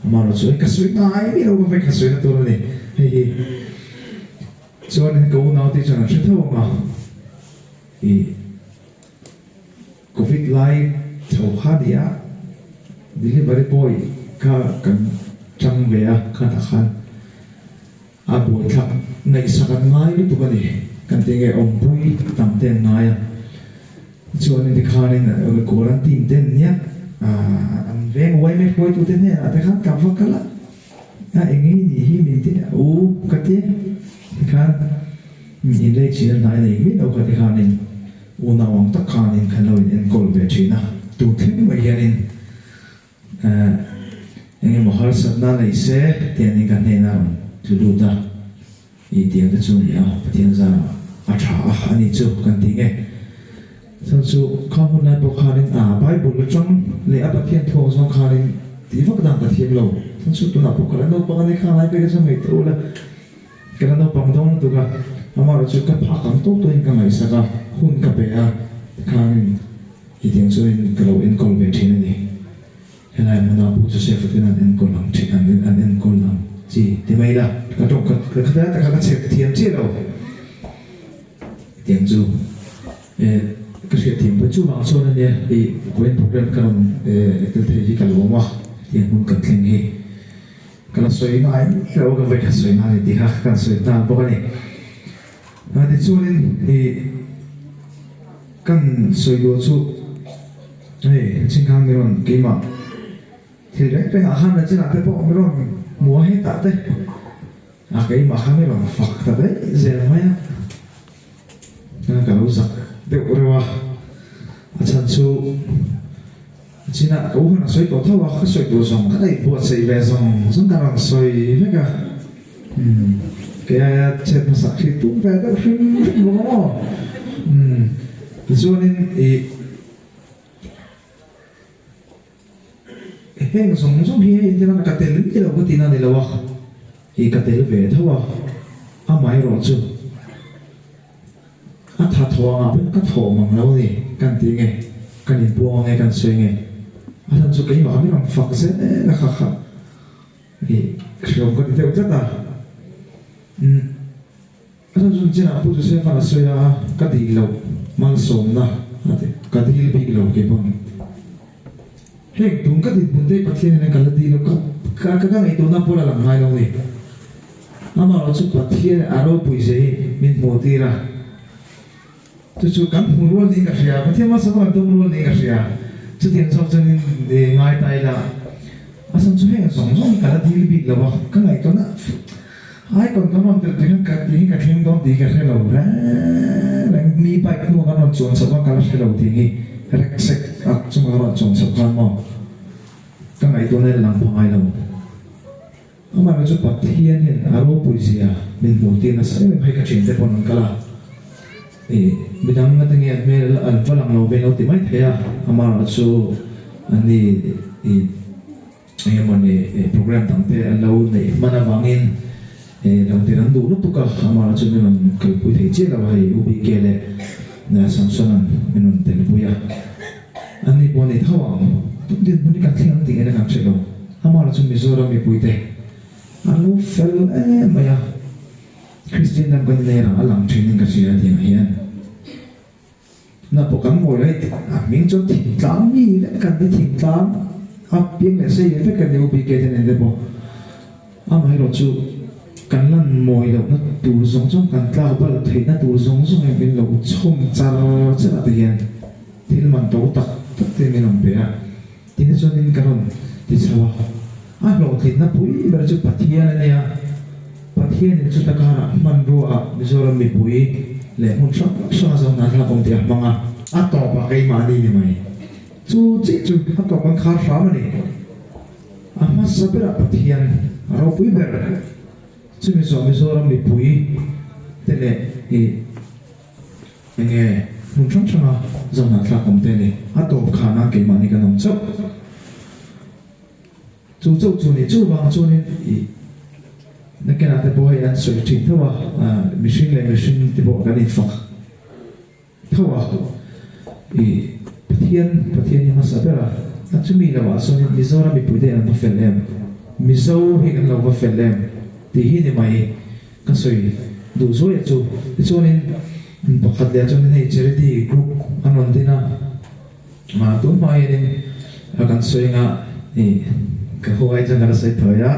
S11: mà nó suy cái suy ngay biết đâu có phải cái suy nó tôi này hay cho nên câu nào thì cho nó rất thâu mà thì covid lại thâu há đi á delivery boy cả cần trăng về cả thằng khăn à buổi thằng ngày sáng ngay biết tụi cái này cần tiếng ông bui tầm tiền ngay cho nên thì khai nên ở cổ đang tìm tên nhé anh vẽ quay mấy phôi tụi tên này à thấy khác cảm giác cái lắm anh nghĩ gì mình thế cái thế thì khai nhìn đây chỉ là này biết đâu cái khai nên nào ông tất cả nên khai nói nên cổ về chuyện nào tụi thêm vậy nên anh em hỏi sao na này sẽ tiền anh cần thế nào tụi đủ ta ý tiền cái chỗ này tiền ra trả anh ấy chụp cần tiền nghe sau chú không muốn lại bốc khai lên Bible trong lễ áp thiên thô trong khai lên thì vác đằng cả thiên lâu sau chú tôi nạp bốc khai lên đâu bằng cái khai lại bây giờ mấy tuổi là cái đâu bằng đâu tụi cái mà rồi chú cái phá cắm tốt tôi cái ngày sau cái hun cái bé khai lên thì tiếng chú lên cái lâu in call về trên này hiện nay mình nào bút chú sẽ phải làm in call làm trên anh in call làm gì thì mấy là cái trong cái cái sẽ thiêm chứ đâu tiếng chú cái chuyện tìm với chú mạng số này thì quên program cần từ thời kỳ cả lúa mà thì muốn cần thêm gì cái là xoay mãi đâu có phải xoay mãi thì ha cần xoay ta bao này thì cho nên thì cần xoay đồ chú này trên hàng cái còn cái mà thì đấy cái hàng là trên là cái bộ cái còn mua hết tạ đấy cái mà hàng cái còn phật tạ đấy giờ mấy cả lúc giặc được rồi chân chú chỉ là cố gắng xoay tổ thao hoặc xoay tổ dòng cái này buộc xây về dòng chúng ta làm xoay với cả cái trên một sắc khi tụng về các phim đúng không cho nên cái dòng dòng kia thì nó cái tên cái đâu có tin này là thì cái tên về thao à máy rồi chứ thà thua bên cái thua bằng lâu đi cần tiếng nghe cần nhìn buông nghe cần suy nghe thằng số cái mà biết làm phật sẽ là khắc khắc thì không có theo rất là thằng số chỉ là phụ sẽ phải suy cái gì lâu mang sống na cái gì bị lâu cái bọn hey đúng cái gì vấn đề bắt thiên này cái gì lâu cái này tôi nói là làm hai lâu đi mà nó chụp bắt thiên aro bùi gì mình mua đi ra chú cắm hùn luôn đi cả xia, mà thêm mà sao mà đông luôn đi cả xia, chú tiền sau chân để ngay tay là, sao chú hay sống sống cả là đi bị là bao, cái này tôi nói, ai còn có làm được cái thêm đó đi cái lâu ra, là mi bay cái nó còn chọn sao mà cái lâu thì nghe, rek sek chúng ta còn chọn sao còn mà, cái này tôi nói làm bao ai lâu, mà nó chú bắt thiên hiện aro bùi gì mình muốn tiền là sao mình hay cái chuyện thế còn cái là bây giờ mình nghe về anh phải làm lâu về lâu thì mấy thế mà chú anh đi anh em program tăng thế lâu này mà nó vang in đầu tiên anh đủ lúc tất cả mà chú mình làm cái buổi thể chế là phải ubi kia là là Samsung mình làm tiền buổi anh đi buổi này thao tất nhiên buổi này cái tiếng tiếng này làm sao đâu mà chú mình rồi mình buổi thế anh lúc fel mà Christian đang cần này là làm training cái gì thì hiện na bộ cán ngồi đây mình cho thỉnh tám mi đấy cần phải thỉnh tám biếng này xây phải cần điều bị cái này đấy bộ mà hay rồi chú kan lan moi lo na tur zong zong kan tla bal thei na tur zong zong em bin lo chom char chara te hian thil man to tak tak te min am pe a tin zo nin karon ti chawa a lo thei na pui ber chu pathian ania pathian chu takara man ro a mizoram mi pui le mun sak sa zong na la kom te manga a to ba kai ma ni mai chu chi chu a to ban khar sa ma ni a ma sabera pathian ro pui ber chu mizoram mi pui te le nge mun chang chang zong na la kom te ni a to khana ke ma ni ka nom chop chu ni chu wang chu ni na kena te boy an soi tin thawa machine le machine te bo kan in fak thawa pathian ni masabera na chumi la wa so ni mizora mi pude an ba felem mizo hi kan lo ba felem ti hi ni mai ka soi du zo ya chu ni pakhat le chu ni charity group anon dina ma tu mai ni akan soi nga ni ka huai jang ka sai thoya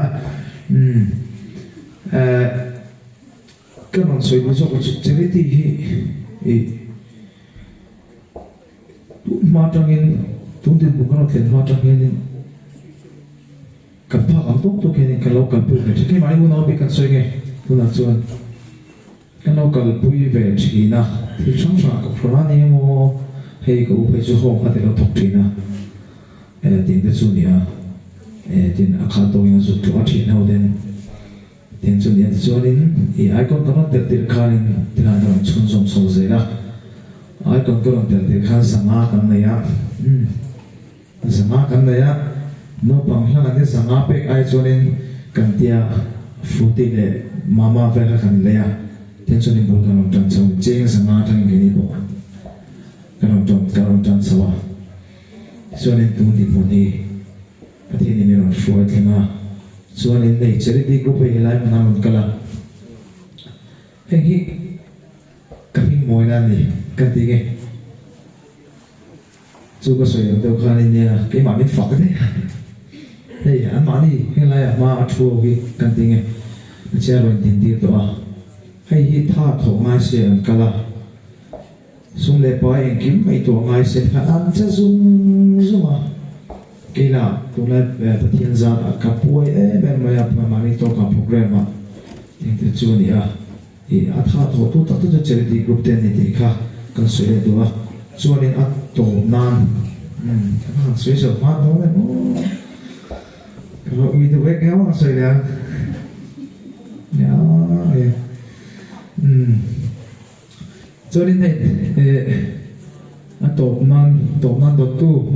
S11: cái món xoay bún cho cái charity hi mà trong in tung tiền bún cái tiền mà trong in cái phá cái tốt cái này cái lâu cái bún cái mà anh muốn nói cái xoay nghe tôi làm chuyện cái lâu cái bún về chỉ na thì trong sáng cái phần này mà hay cái bún phải cho họ cái lâu thọc chỉ na tiền cái số này tiền account tôi yang rút cho chỉ nào đến tiền số này cho nên ai còn có nó tiền khăn thì là nó chôn trong sâu dễ la ai còn có tiền khăn sang á cái này á sang á cái này á nó bằng là cái sang á pe ai cho nên cần tia fruity le mama về cái cái này á tiền số này bộ cái nó tròn sâu chén sang á thằng cái này bộ cái nó tròn sâu cho nên tung tiền một đi cái tiền này nó phơi thì mà cho nên đây charity group ấy lại mà nằm kala hình hi cái mồi là gì cái gì cái chú có sợi đầu khăn này nha cái mà biết phật đấy đây anh mà đi hay là mà chua cái gì cái chia rồi tiền tiêu đó hay hi tha thổ ngay xe kala sung lệ bài anh kiếm mấy tổ ngay xe phải ăn cho zoom à cái là tôi lại về phát hiện ra các buổi bên mà mình tổ các program mà thì tôi chú ý thì thà thổ tu tất cả charity group tên này thì khác cần sửa lại đó cho nên tổ nan các hàng sửa sửa phát đó này rồi uy tôi kéo hàng sửa lại cho nên này tổ nan tổ tu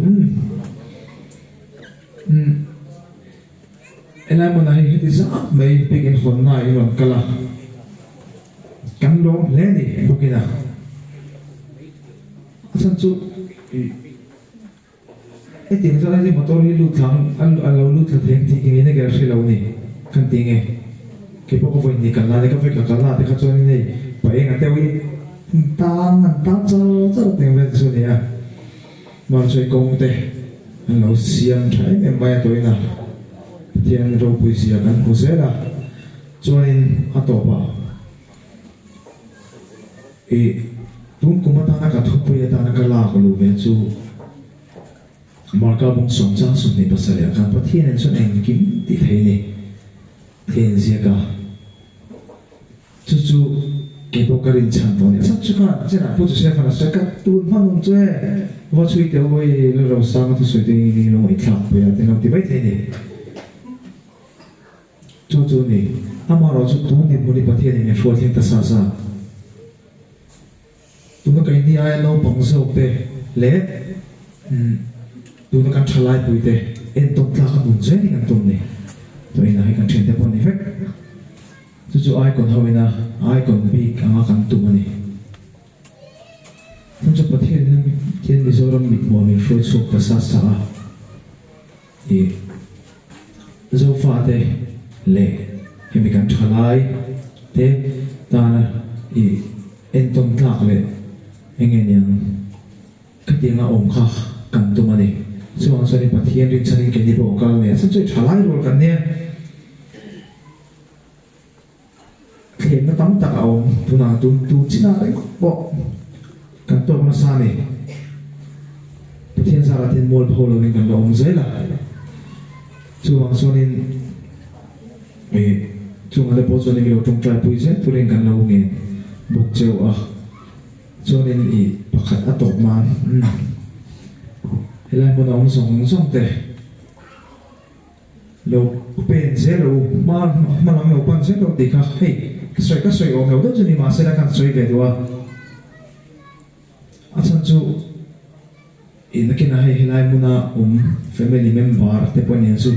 S11: em muốn nói thì sao mấy cái hồn này rồi cả cắn lỗ lên đi bukit na asan chú tiếng cho nên motor đi lút thang alo lút thang thì cái này cái gì lâu nè kan tiếng cái bộ phận này kan là cái phải cái là cái cho nên này phải ngay theo cái tang cho tiếng về số này à mà chơi công thế lâu xiêm trái em bay tôi na tiền rồi bùi xia kan cố sẽ là cho nên ato ba tung kuma ta na ka thupu ya ta na ka la ko lu ve chu marka bung som chang sum ni pasale kan pathian en son eng kim ti thei ni thien zia ka chu ke bo karin chan to ni sa chu ka chena pu chu se fa na sa ka tu man mong che wa chui te oi le ro sa ma tu sui te ni no i thak pe ya te no ti bai thei ni chu ni amaro chu tu ni bu ni pathian ni fo thing ta sa tụi nó cái đi ai lâu bằng sâu tê lẽ tụi nó cần trả lại bụi tê em tông ta không muốn dễ thì cần tông này tụi nó hay cần chuyển tiếp bọn này phép chú ai còn hơi na ai còn bị càng càng tụi này không cho bát thiên bây giờ làm mịt mờ mình phơi sụp và sa thì dấu pha tê lẽ em bị cần trả lại thế ta là em tông ta lẽ anh em yang cái tiếng ôm khá cần tụi mình so anh sẽ đi bắt hiện đến chân cái đi bộ cao này sẽ chơi trả lại rồi cần nè thêm nó tắm tạc ảo tu nào tu chỉ là đấy bộ cần tôi nó xa này thiên gia là thiên môn hồ là mình cần động dễ là chú hoàng cho nên chú hoàng là bố cho nên mình trong trái bùi dễ tu nên cần lâu nghe bột treo à cho nên bạc khát ở tổ man thì lại một ông sống tệ lâu bên dễ lâu mà làm lâu ban dễ lâu thì khác hey cái xoay ông lâu đó cho nên mà sẽ là cần xoay về đùa à chân chú in cái này lại một family member te pon nhân su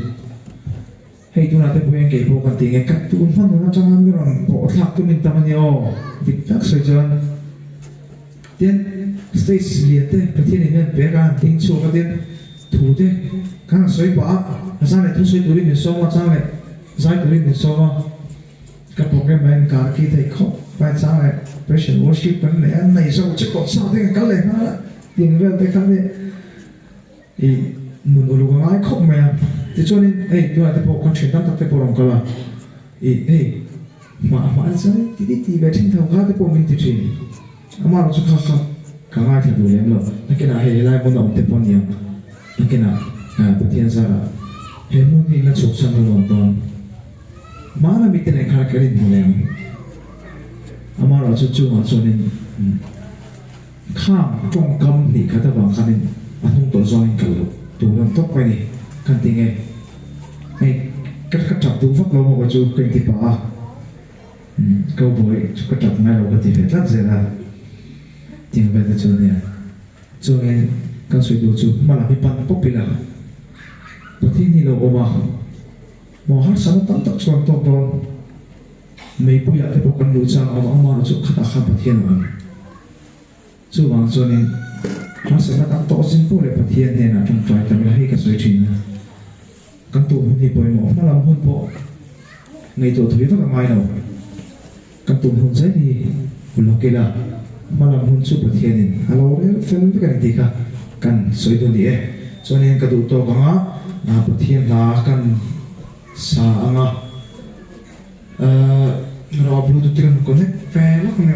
S11: hey tu na te pon cái bộ cái tiếng cái tu phân nó trong anh rồi bộ thắc tu mình tâm nhau việc phát sinh cho tiền stage liệt te cái thiên này bé cái tiếng số cái tiền thủ te cái xoay bả sao lại tu xoay tu mình số mà sao lại giải tu mình số mà cái program này cả khi thầy khóc phải sao lại pressure worship cái này anh này sao chỉ có sao thế cái này nó tiếng về cái này thì muốn đồ lúa ngay khóc mà thì cho nên tôi là cái bộ con chuyện đó cái bộ lòng cả mà sao thì về trên thầu cái bộ mình thì chuyện mà nó sẽ khác cả ngay thì đủ lắm rồi cái này lại muốn ông tiếp bọn nhiều cái này bát thiên gia là hệ muốn thì nó chụp sang nó lòng toàn mà là bị cái này khác cái gì nhiều mà nó sẽ chụp cho nên khám trong cấm thì cái đó bằng cái này anh không tổ doanh cả lúc tụ làm tốt cái này kan tinge cái chặt tụ phát lâu mà chú kênh thì bảo câu bồi cái chặt ngay lâu cái thì phải rất dễ là tiếng về từ chỗ này cho nên các suy đồ chú mà làm bị ban bốc bị làm bữa thi ni lâu mà hát sáng tận tận xuống tốt rồi mấy bữa giờ thì bốc con lúa sang ông mà nó chú khát khát bữa thiên rồi chú bằng cho nên nó sẽ bắt đầu tổ chức để bật thiên này là trong phải tầm là hay cái suy trình các tụ hôn thì bồi mỏ nó làm hôn bộ ngày tổ thúy và ngày nào các tụ hôn giấy thì lo kia là mà làm hôn suốt bật thiên này alo đấy phân với cái này thì cả cần suy đồ đi cho nên các tụ to bằng á bật thiên là cần sa anga nó bluetooth thì còn connect về lắm này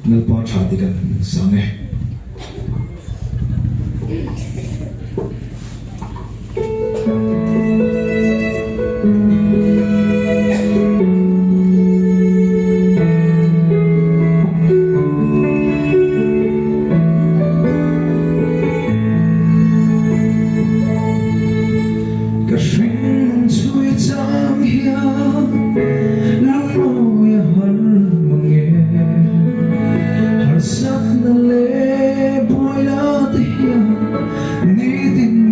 S11: nel po chadikan sange sắc na le boy la te ni tin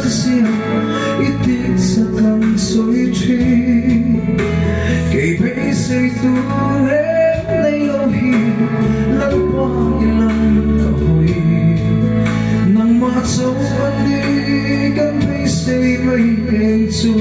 S11: sia itik sa kang soi chi kay bay say tu le nay lo hi lang pa ilang kahoy nang matso ani kan bay say bay en su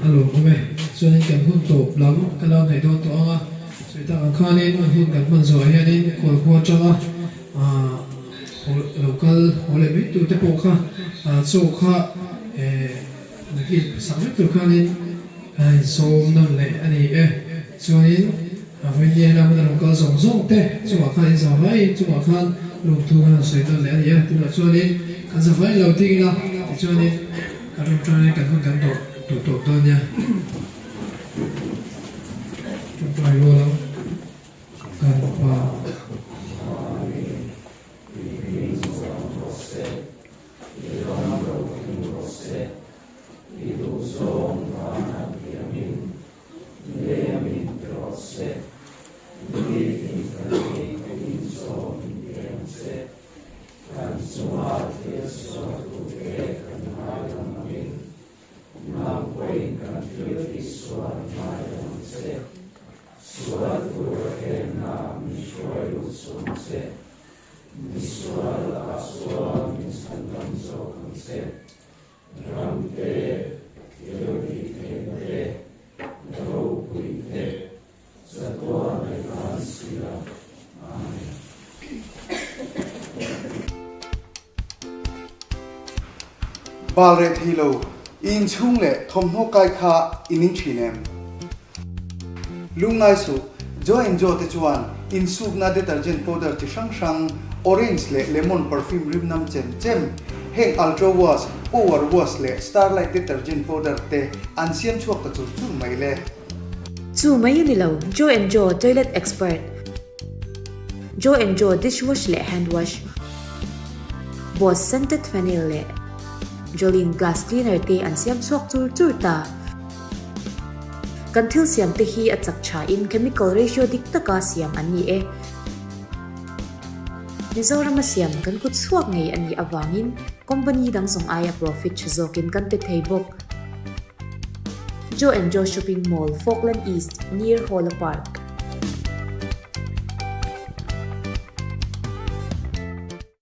S1: alo ome cho nên kan hun to lam kala nei do to anga so ta kan khane no hin kan man zo hianin kol ko changa local ole bi tu te po kha so kha ki samet tu khanin so non le ani cho nên với nhà làm được có rộng rộng thế chúng ta khai ra vậy chúng ta khai lục thu là sẽ được lẽ gì tức là cho nên cái gì phải đầu tiên là cho nên cái trong này cần phải cần tổ thôi nha chúng ta vô lắm cần vào
S12: Balret hilo in chung le thom ho kai kha inin thinem lungai su join jo te chuan in sup na detergent powder chi sang sang orange le lemon perfume rim nam chem heng ultra wash over wash le starlight detergent powder te an siam chuak ta chu mai le
S13: chu mai ni lo jo toilet expert jo dishwash le hand wash Boss scented phenyl le Jolene gas cleaner te an siam chuak chur ta kan thil siam te hi a chak cha in chemical ratio dik taka siam an ni e Mizoram siam kan kut chuak ngei ani awangin company dang song aya profit chuzokin kan te theibok Joe and Joe Shopping Mall, Falkland East, near Hollow Park.